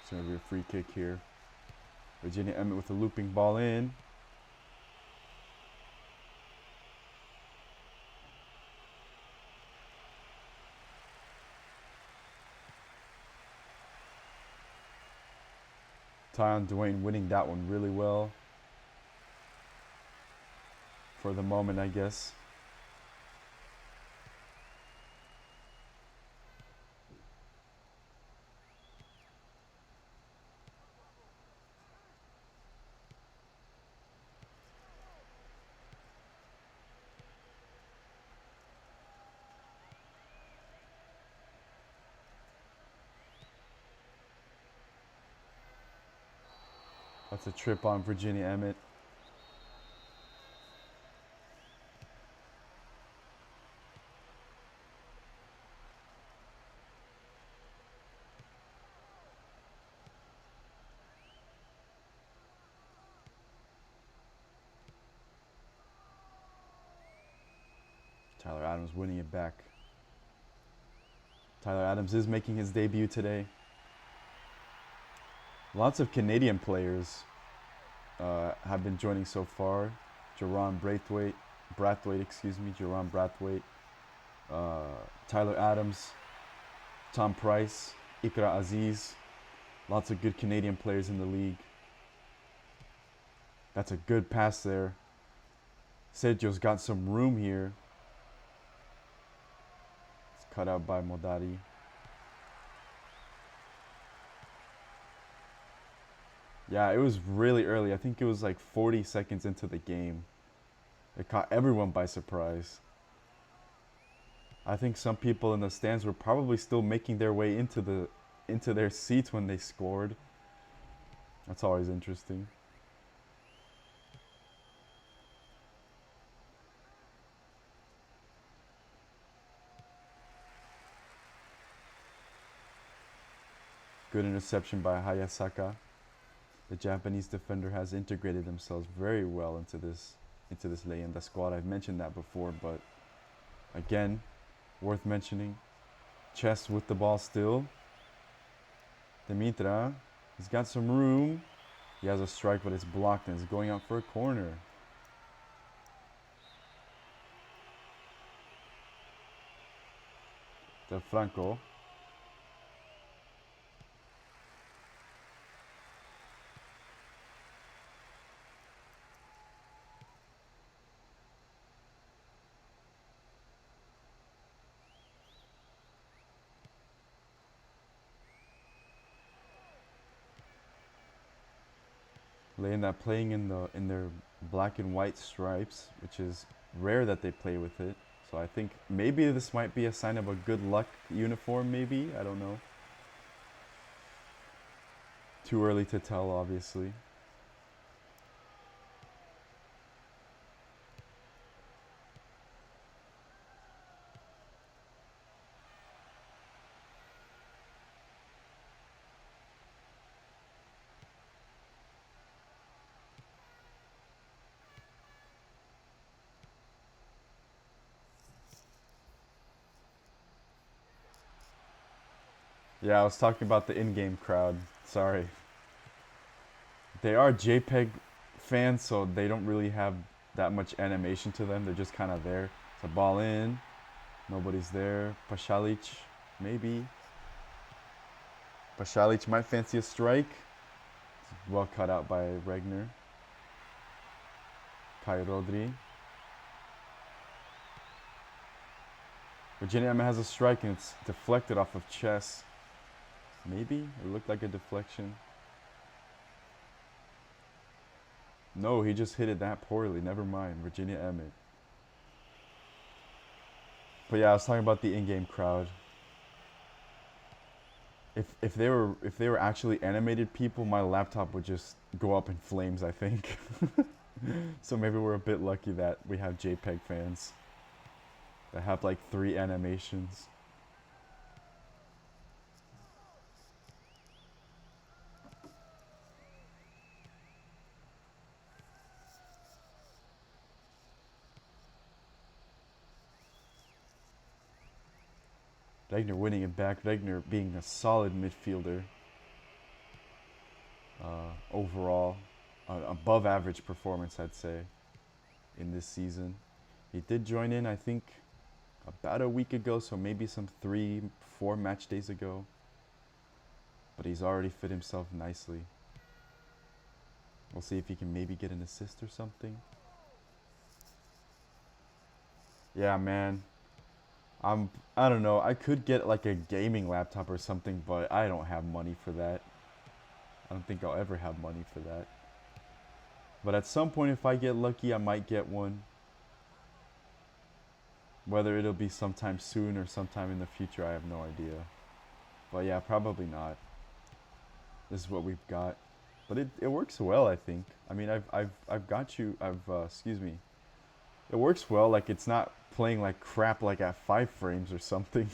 It's going to be a free kick here. Virginia Emmett with a looping ball in. Tyon Dwayne winning that one really well. For the moment, I guess. That's a trip on Virginia Emmett. Tyler Adams winning it back. Tyler Adams is making his debut today. Lots of Canadian players have been joining so far. Jerron Brathwaite, Jerron Brathwaite, Tyler Adams, Tom Price, Ikra Aziz. Lots of good Canadian players in the league. That's a good pass there. Sergio's got some room here. It's cut out by Modari. Yeah, it was really early. I think it was like 40 seconds into the game. It caught everyone by surprise. I think some people in the stands were probably still making their way into their seats when they scored. That's always interesting. Good interception by Hayasaka. The Japanese defender has integrated themselves very well into this Leyenda squad. I've mentioned that before, but again, worth mentioning. Chess with the ball still. Dimitra, he's got some room. He has a strike, but it's blocked and it's going out for a corner. Del Franco. Leyenda playing in their black and white stripes, which is rare that they play with it. So I think maybe this might be a sign of a good luck uniform, maybe. I don't know. Too early to tell, obviously. Yeah, I was talking about the in-game crowd. Sorry. They are JPEG fans, so they don't really have that much animation to them. They're just kind of there. It's a ball in. Nobody's there. Pasalic, maybe. Pasalic might fancy a strike. It's well cut out by Regner. Kai Rodri. Virginia Emmet has a strike and it's deflected off of chess. Maybe? It looked like a deflection. No, he just hit it that poorly. Never mind. Virginia Emmet. But yeah, I was talking about the in-game crowd. If they were actually animated people, my laptop would just go up in flames, I think. So maybe we're a bit lucky that we have JPEG fans that have like 3 animations. Regner winning it back. Regner being a solid midfielder. Overall, above average performance, I'd say, in this season. He did join in, I think, about a week ago, so maybe some 3-4 match days ago. But he's already fit himself nicely. We'll see if he can maybe get an assist or something. Yeah, man. I don't know. I could get like a gaming laptop or something, but I don't have money for that. I don't think I'll ever have money for that. But at some point, if I get lucky, I might get one. Whether it'll be sometime soon or sometime in the future, I have no idea. But yeah, probably not. This is what we've got. But it works well, I think. I mean, excuse me. It works well, like it's not playing like crap like at 5 frames or something.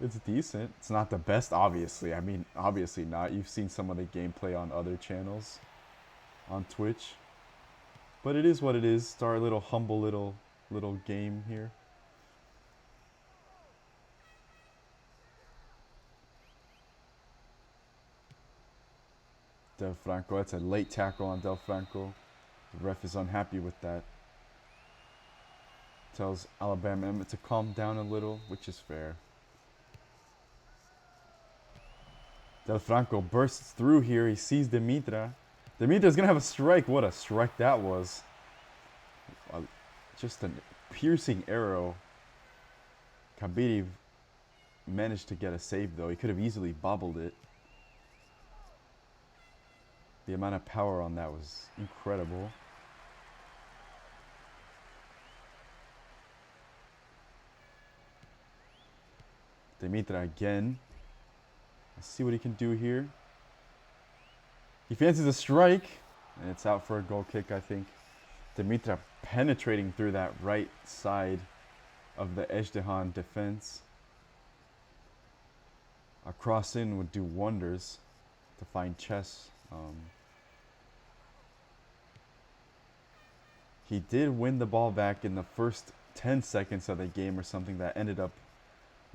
It's decent. It's not the best, obviously. I mean, obviously not. You've seen some of the gameplay on other channels on Twitch. But it is what it is. It's our little humble little game here. Del Franco, that's a late tackle on Del Franco. The ref is unhappy with that. Tells Alabama Emmett to calm down a little, which is fair. Del Franco bursts through here. He sees Dimitra. Dimitra's gonna have a strike. What a strike that was. Just a piercing arrow. Ghabr managed to get a save though. He could have easily bobbled it. The amount of power on that was incredible. Dimitra again. Let's see what he can do here. He fancies a strike, and it's out for a goal kick, I think. Dimitra penetrating through that right side of the Ezhdehan defense. A cross in would do wonders to find chess. He did win the ball back in the first 10 seconds of the game or something that ended up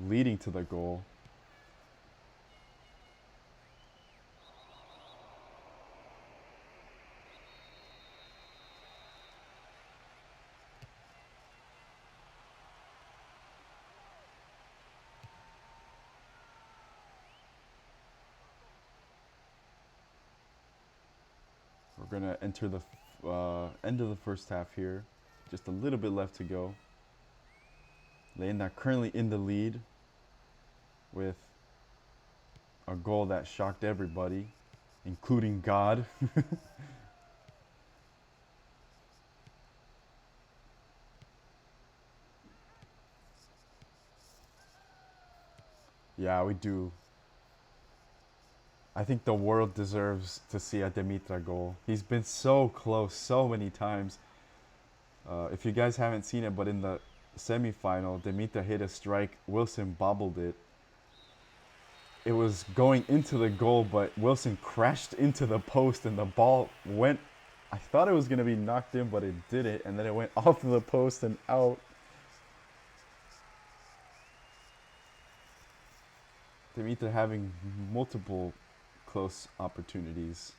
leading to the goal. We're going to enter the end of the first half here. Just a little bit left to go. Leyenda currently in the lead with a goal that shocked everybody, including God. Yeah, we do. I think the world deserves to see a Dimitra goal. He's been so close so many times. If you guys haven't seen it, but in the semi-final, Dimitra hit a strike. Wilson bobbled it. It was going into the goal, but Wilson crashed into the post and the ball went... I thought it was going to be knocked in, but it didn't. And then it went off of the post and out. Dimitra having multiple close opportunities.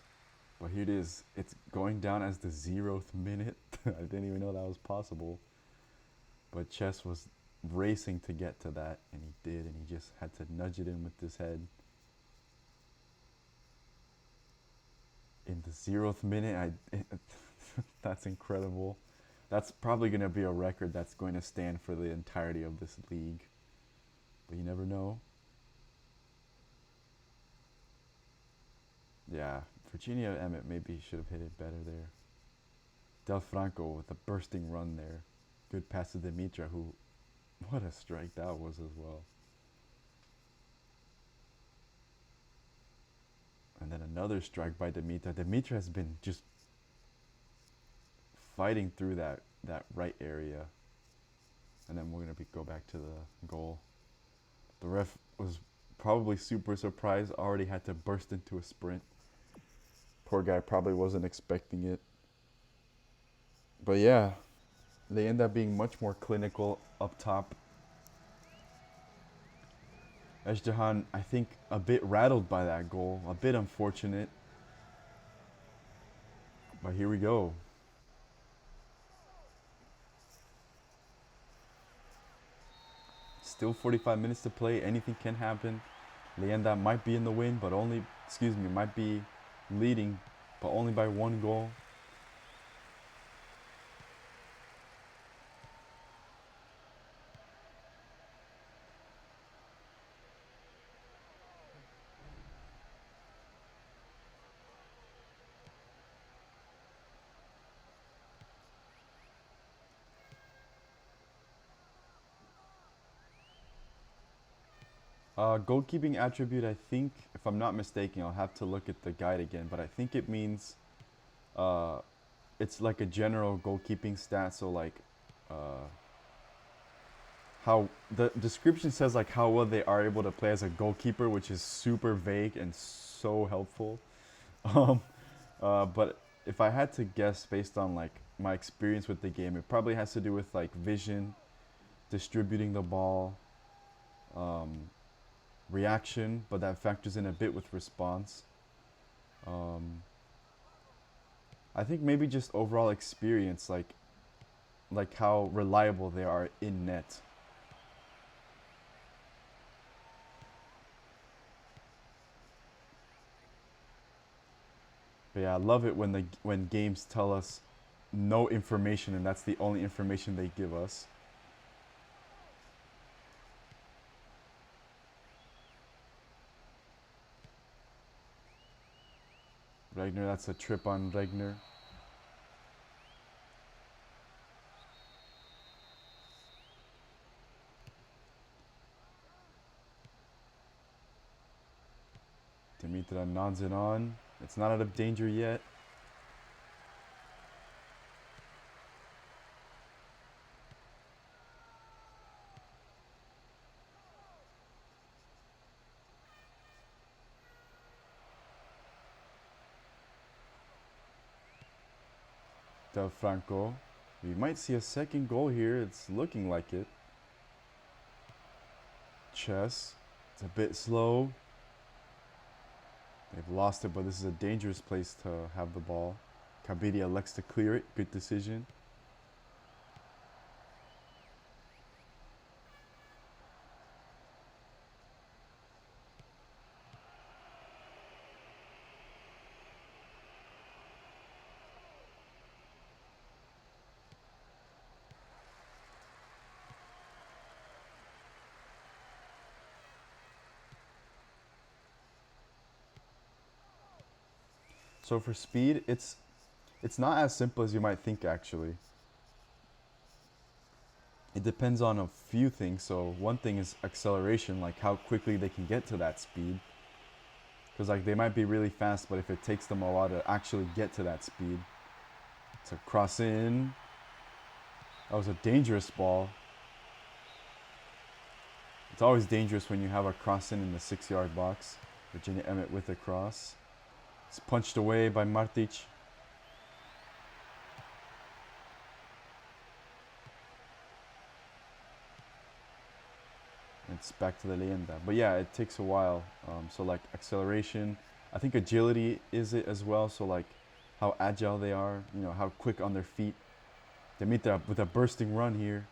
But here it is. It's going down as the 0th minute. I didn't even know that was possible. But Chess was racing to get to that, and he did, and he just had to nudge it in with his head. In the 0th minute, That's incredible. That's probably going to be a record that's going to stand for the entirety of this league. But you never know. Yeah, Virginia Emmett maybe should have hit it better there. Del Franco with a bursting run there. Good pass to Dimitra, who, what a strike that was as well. And then another strike by Dimitra. Dimitra has been just fighting through that right area. And then we're going to go back to the goal. The ref was probably super surprised, already had to burst into a sprint. Poor guy probably wasn't expecting it. But yeah, they end up being much more clinical up top. Ezhdehan, I think, a bit rattled by that goal. A bit unfortunate. But here we go. Still 45 minutes to play. Anything can happen. Leyenda might be in the win, but only, might be leading, but only by 1 goal. Goalkeeping attribute, I think, if I'm not mistaken, I'll have to look at the guide again, but I think it means it's like a general goalkeeping stat, so like how the description says like how well they are able to play as a goalkeeper, which is super vague and so helpful. But if I had to guess based on like my experience with the game, it probably has to do with like vision, distributing the ball, reaction, but that factors in a bit with response. I think maybe just overall experience, like how reliable they are in net. But yeah, I love it when games tell us no information and that's the only information they give us. Regner, that's a trip on Regner. Dimitra nods it on. It's not out of danger yet. Del Franco. We might see a second goal here. It's looking like it. Chess. It's a bit slow. They've lost it, but this is a dangerous place to have the ball. Ghabr elects to clear it. Good decision. So for speed, it's not as simple as you might think actually. It depends on a few things. So one thing is acceleration, like how quickly they can get to that speed. Because like they might be really fast, but if it takes them a while to actually get to that speed. It's a cross in. That was a dangerous ball. It's always dangerous when you have a cross in the 6-yard box. Virginia Emmett with a cross. It's punched away by Martic. It's back to the Leyenda. But yeah, it takes a while. So like acceleration, I think agility is it as well. So like how agile they are, you know, how quick on their feet. Dimitra with a bursting run here.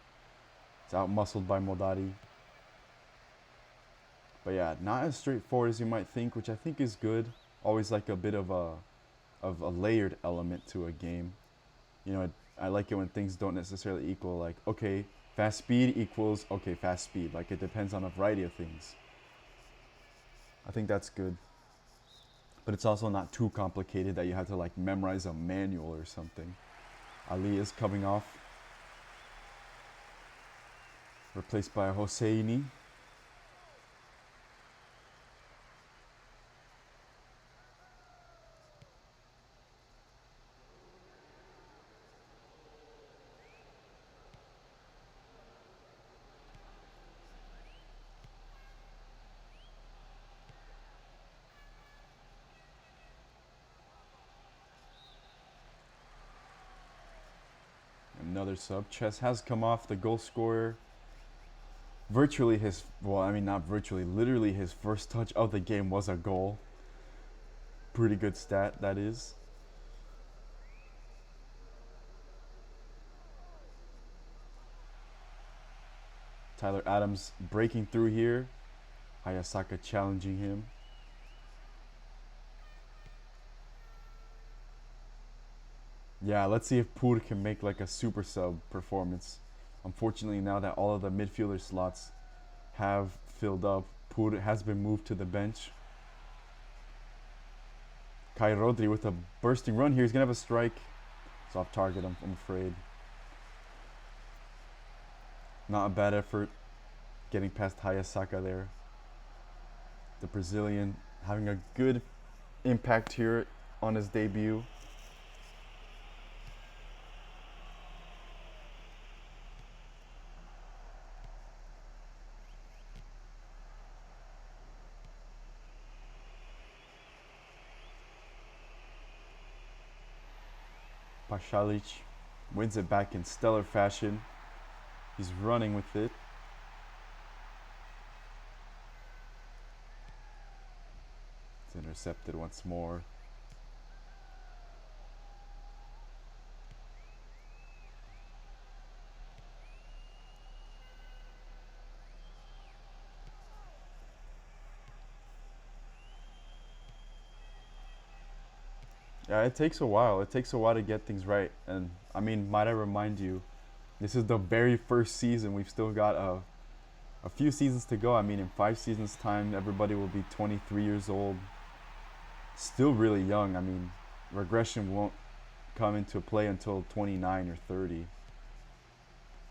It's out-muscled by Modari. But yeah, not as straightforward as you might think, which I think is good. Always like a bit of a layered element to a game. You know, I like it when things don't necessarily equal, like, okay, fast speed equals, okay, fast speed. Like, it depends on a variety of things. I think that's good. But it's also not too complicated that you have to, like, memorize a manual or something. Ali is coming off. Replaced by Hosseini. Another sub. Chess has come off, the goal scorer. Virtually his, well, I mean, not virtually, literally his first touch of the game was a goal. Pretty good stat, that is. Tyler Adams breaking through here. Hayasaka challenging him. Yeah, let's see if Pur can make like a super sub performance. Unfortunately, now that all of the midfielder slots have filled up, Pur has been moved to the bench. Kai Rodri with a bursting run here. He's going to have a strike. It's off target, I'm afraid. Not a bad effort getting past Hayasaka there. The Brazilian having a good impact here on his debut. Pasalic wins it back in stellar fashion. He's running with it. It's intercepted once more. Yeah, it takes a while. It takes a while to get things right. And I mean, might I remind you, this is the very first season. We've still got a few seasons to go. I mean, in 5 seasons' time, everybody will be 23 years old. Still really young. I mean, regression won't come into play until 29 or 30.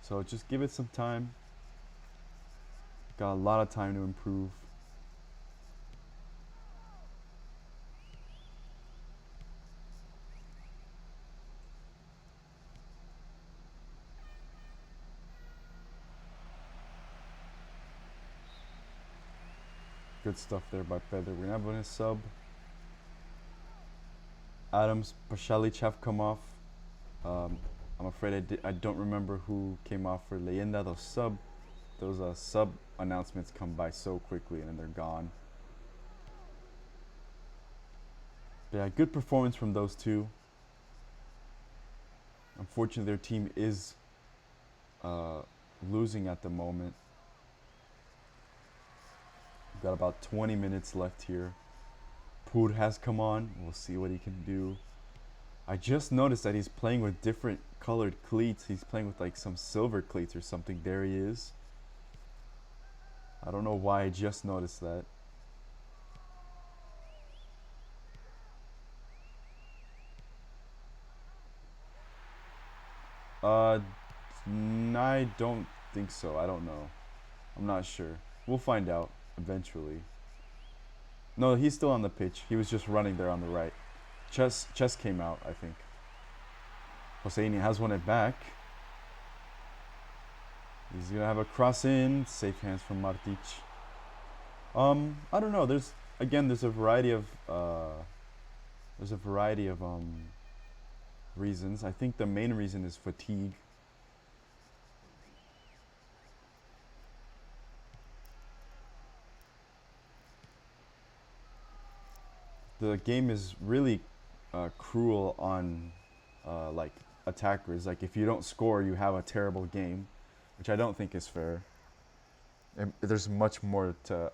So just give it some time. Got a lot of time to improve. Good stuff there by Pedro. We're going to have a sub. Adams, Pasalic have come off. I'm afraid I don't remember who came off for Leyenda. Those sub announcements come by so quickly and then they're gone. But yeah, good performance from those two. Unfortunately, their team is losing at the moment. We've got about 20 minutes left here. Pur has come on. We'll see what he can do. I just noticed that he's playing with different colored cleats. He's playing with like some silver cleats or something. There he is. I don't know why I just noticed that. I don't think so. I don't know. I'm not sure. We'll find out eventually. No, he's still on the pitch. He was just running there on the right. Chess came out, I think. Hosseini has won it back. He's gonna have a cross in. Safe hands from Martic. I don't know. There's a variety of reasons. I think the main reason is fatigue. The game is really cruel on like attackers. Like if you don't score, you have a terrible game, which I don't think is fair. And there's much more to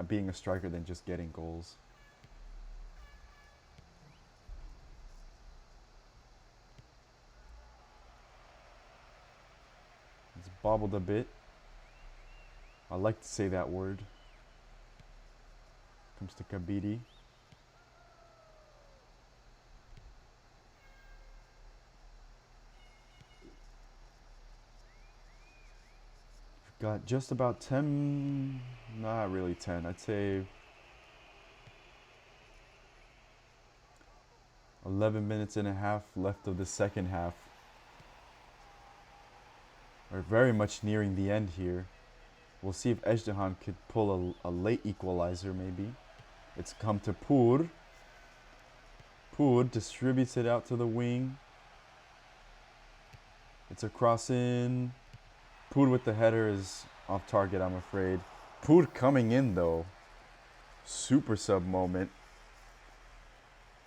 being a striker than just getting goals. bobbled a bit. I like to say that word. Comes to Kabiri. Got just about 10, not really 10, I'd say 11 minutes and a half left of the second half. We're very much nearing the end here. We'll see if Ezhdehan could pull a late equalizer maybe. It's come to Pur. Pur distributes it out to the wing. It's a cross in. Pur with the header is off target, I'm afraid. Pur coming in though. Super sub moment.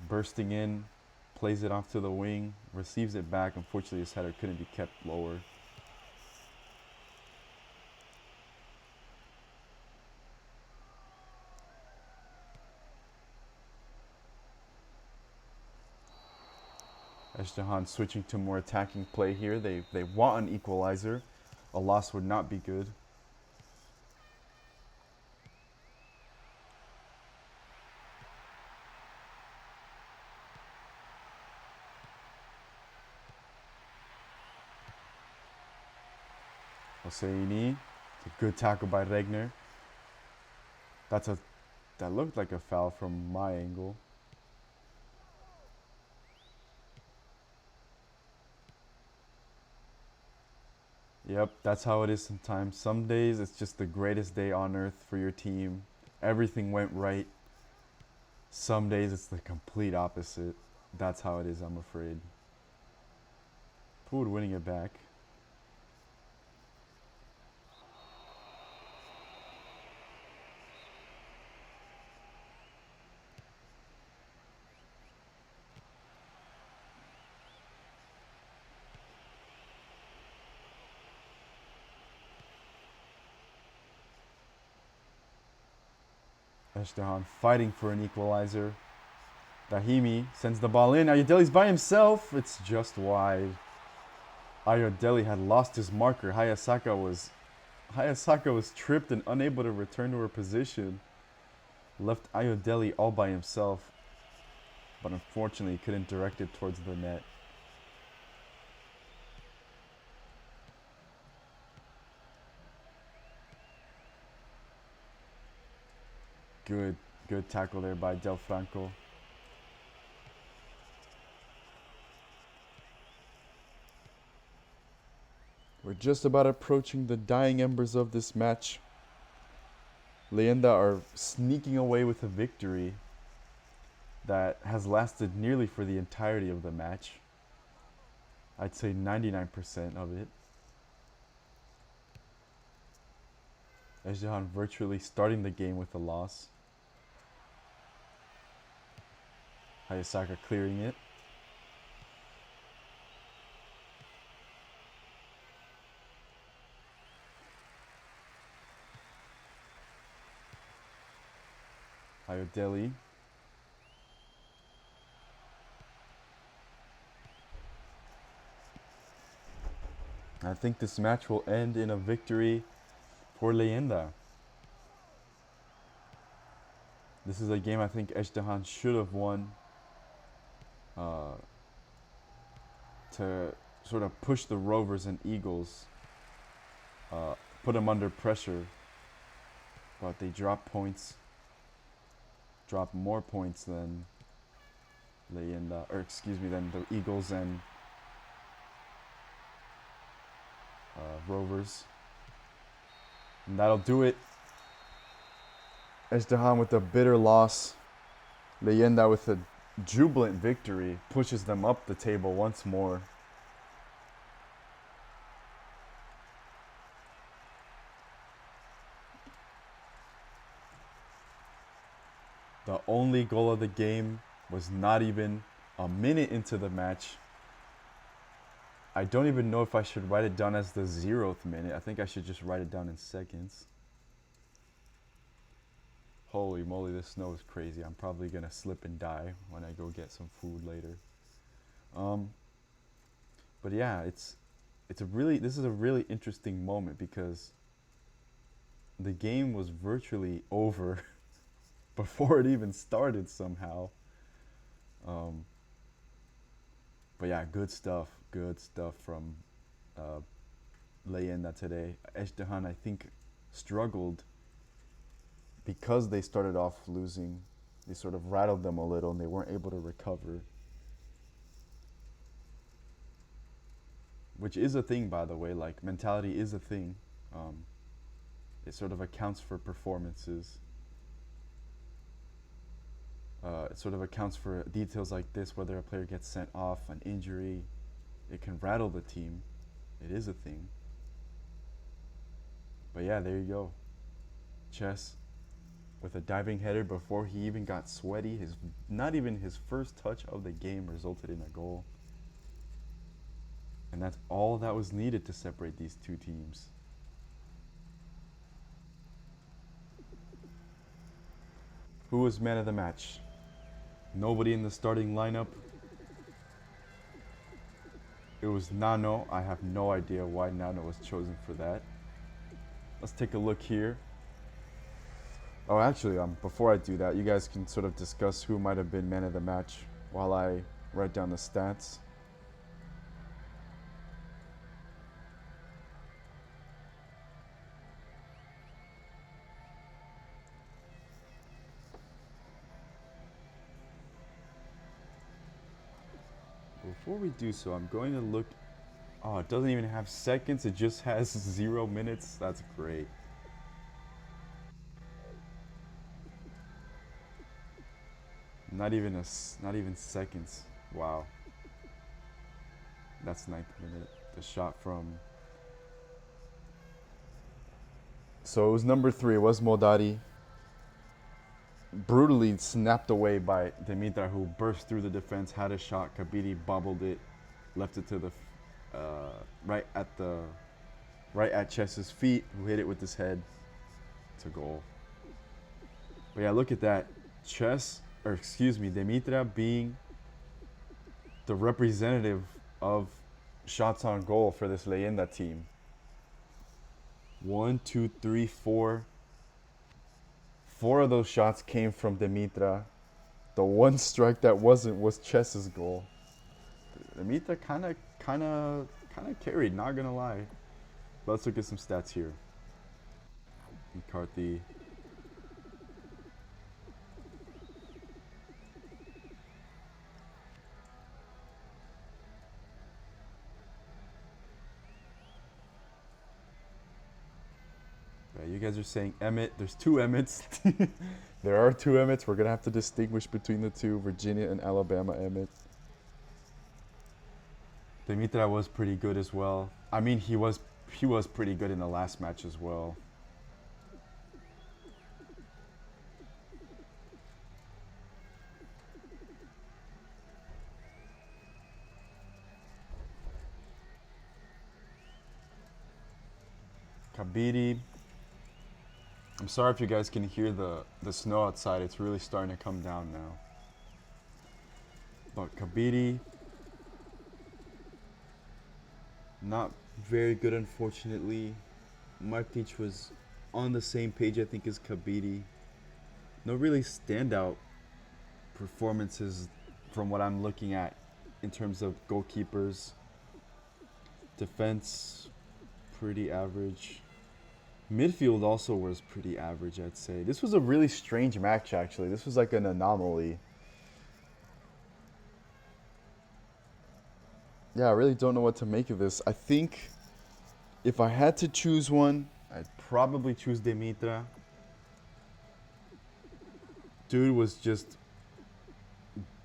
Bursting in. Plays it off to the wing. Receives it back. Unfortunately, his header couldn't be kept lower. Ezhdehan switching to more attacking play here. They want an equalizer. A loss would not be good. Hosseini. It's a good tackle by Regner. That looked like a foul from my angle. Yep, that's how it is sometimes. Some days it's just the greatest day on earth for your team. Everything went right. Some days it's the complete opposite. That's how it is, I'm afraid. Pud winning it back. Ezhdehan fighting for an equalizer. Rahimi sends the ball in. Ayodeli's by himself. It's just wide. Ayodeli had lost his marker. Hayasaka was tripped and unable to return to her position. Left Ayodeli all by himself. But unfortunately couldn't direct it towards the net. Good tackle there by Del Franco. We're just about approaching the dying embers of this match. Leyenda are sneaking away with a victory that has lasted nearly for the entirety of the match. I'd say 99% of it. Ezhdehan virtually starting the game with a loss. Hayasaka clearing it. Ayodeli. I think this match will end in a victory for Leyenda. This is a game I think Ezhdehan should have won to sort of push the Rovers and Eagles, put them under pressure, but they drop points, drop more points than Leyenda, or excuse me, than the Eagles and Rovers. And that'll do it. Ezhdehan with a bitter loss. Leyenda with a jubilant victory pushes them up the table once more. The only goal of the game was not even a minute into the match. I don't even know if I should write it down as the 0th minute. I think I should just write it down in seconds. Holy moly, this snow is crazy. I'm probably gonna slip and die when I go get some food later. But yeah, it's this is a really interesting moment because the game was virtually over before it even started somehow. Um, but yeah, good stuff from uh, Leyenda today. Ezhdehan, I think, struggled because they started off losing. They sort of rattled them a little and they weren't able to recover. Which is a thing, by the way. Like, mentality is a thing. It sort of accounts for performances. It sort of accounts for details like this, whether a player gets sent off, an injury. It can rattle the team. It is a thing. But yeah, there you go. Chess with a diving header before he even got sweaty. Not even his first touch of the game resulted in a goal. And that's all that was needed to separate these two teams. Who was man of the match? Nobody in the starting lineup. It was Nano. I have no idea why Nano was chosen for that. Let's take a look here. Oh, actually, before I do that, you guys can sort of discuss who might have been man of the match while I write down the stats. Before we do so, I'm going to look. Oh, it doesn't even have seconds. It just has 0 minutes. That's great. Not even seconds. Wow. That's 9th minute. The shot from. So it was number 3. It was Modari. Brutally snapped away by Dimitra, who burst through the defense, had a shot. Kabiri bobbled it, left it to the right at Chess's feet, who hit it with his head. It's a goal. But yeah, look at that. Dimitra being the representative of shots on goal for this Leyenda team. 1, 2, 3, 4. 4 of those shots came from Dimitra. The one strike that wasn't was Chess's goal. Dimitra kind of carried, not gonna lie. But let's look at some stats here. McCarthy. Yeah, you guys are saying Emmett. There's 2 Emmets. There are 2 Emmets. We're gonna have to distinguish between the 2, Virginia and Alabama Emmett. Dimitra was pretty good as well. I mean, he was pretty good in the last match as well. Kabiri. I'm sorry if you guys can hear the snow outside. It's really starting to come down now. But Kabiri, not very good, unfortunately. Martic was on the same page, I think, as Kabiri. No really standout performances from what I'm looking at in terms of goalkeepers. Defense, pretty average. Midfield also was pretty average, I'd say. This was a really strange match, actually. This was like an anomaly. Yeah, I really don't know what to make of this. I think if I had to choose one, I'd probably choose Dimitra. Dude was just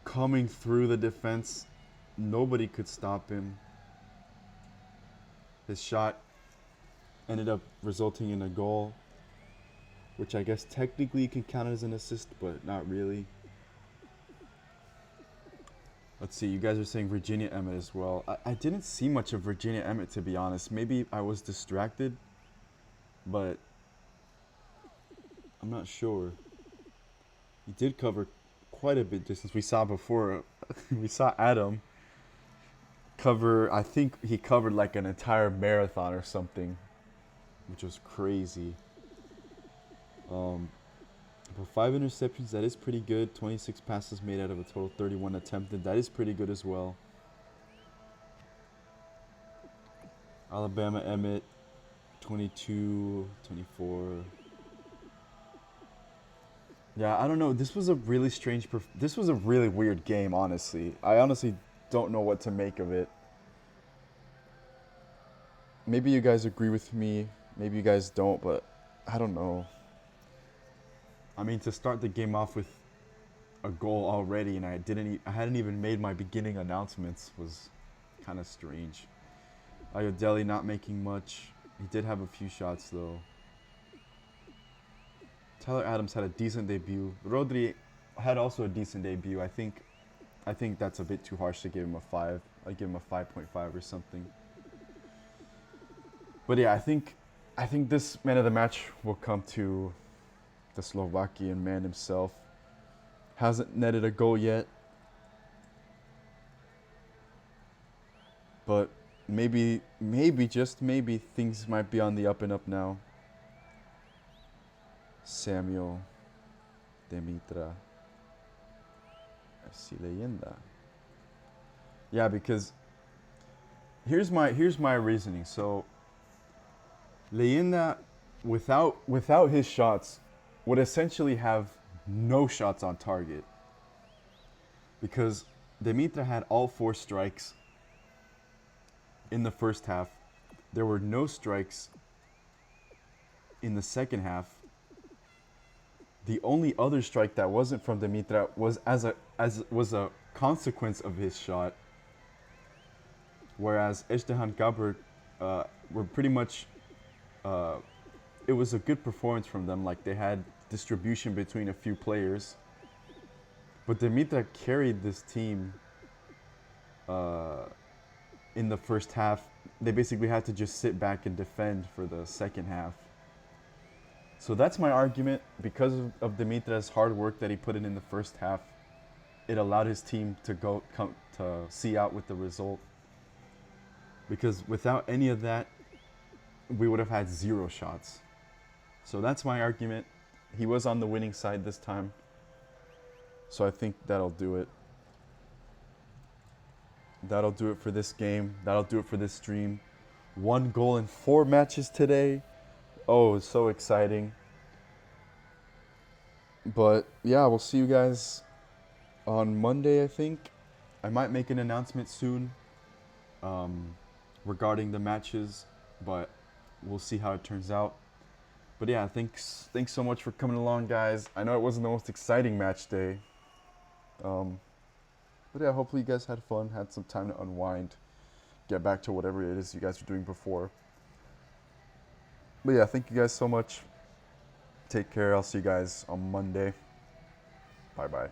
coming through the defense. Nobody could stop him. His shot ended up resulting in a goal, which I guess technically you can count as an assist, but not really. Let's see, you guys are saying Virginia Emmett as well. I didn't see much of Virginia Emmett, to be honest. Maybe I was distracted, but I'm not sure. He did cover quite a bit distance. We saw before, we saw Adam cover. I think he covered like an entire marathon or something, which was crazy. But 5 interceptions, that is pretty good. 26 passes made out of a total 31 attempted. That is pretty good as well. Alabama Emmett, 22, 24. Yeah, I don't know. This was a really strange. This was a really weird game, honestly. I honestly don't know what to make of it. Maybe you guys agree with me. Maybe you guys don't, but I don't know. I mean, to start the game off with a goal already, and I hadn't even made my beginning announcements, was kind of strange. Ayodele not making much. He did have a few shots though. Tyler Adams had a decent debut. Rodri had also a decent debut. I think that's a bit too harsh to give him a 5. I'd give him a 5.5 or something. But yeah, I think this man of the match will come to the Slovakian man himself. Hasn't netted a goal yet. But maybe, just maybe, things might be on the up and up now. Samuel Demitra Fc Lienda. Yeah, because here's my reasoning. So Leyenda, without his shots, would essentially have no shots on target, because Demitra had all 4 strikes in the first half. There were no strikes in the second half. The only other strike that wasn't from Demitra was was a consequence of his shot, whereas Ezhdehan Ghabr were pretty much. It was a good performance from them. Like, they had distribution between a few players, but Demitra carried this team in the first half. They basically had to just sit back and defend for the second half. So that's my argument. Because of Dimitra's hard work that he put in the first half, it allowed his team to see out with the result. Because without any of that, we would have had 0 shots. So that's my argument. He was on the winning side this time. So I think that'll do it. That'll do it for this game. That'll do it for this stream. 1 goal in 4 matches today. Oh, it's so exciting. But yeah, we'll see you guys on Monday, I think. I might make an announcement soon regarding the matches, but we'll see how it turns out. But yeah, thanks so much for coming along, guys. I know it wasn't the most exciting match day. But yeah, hopefully you guys had fun, had some time to unwind, get back to whatever it is you guys were doing before. But yeah, thank you guys so much. Take care. I'll see you guys on Monday. Bye-bye.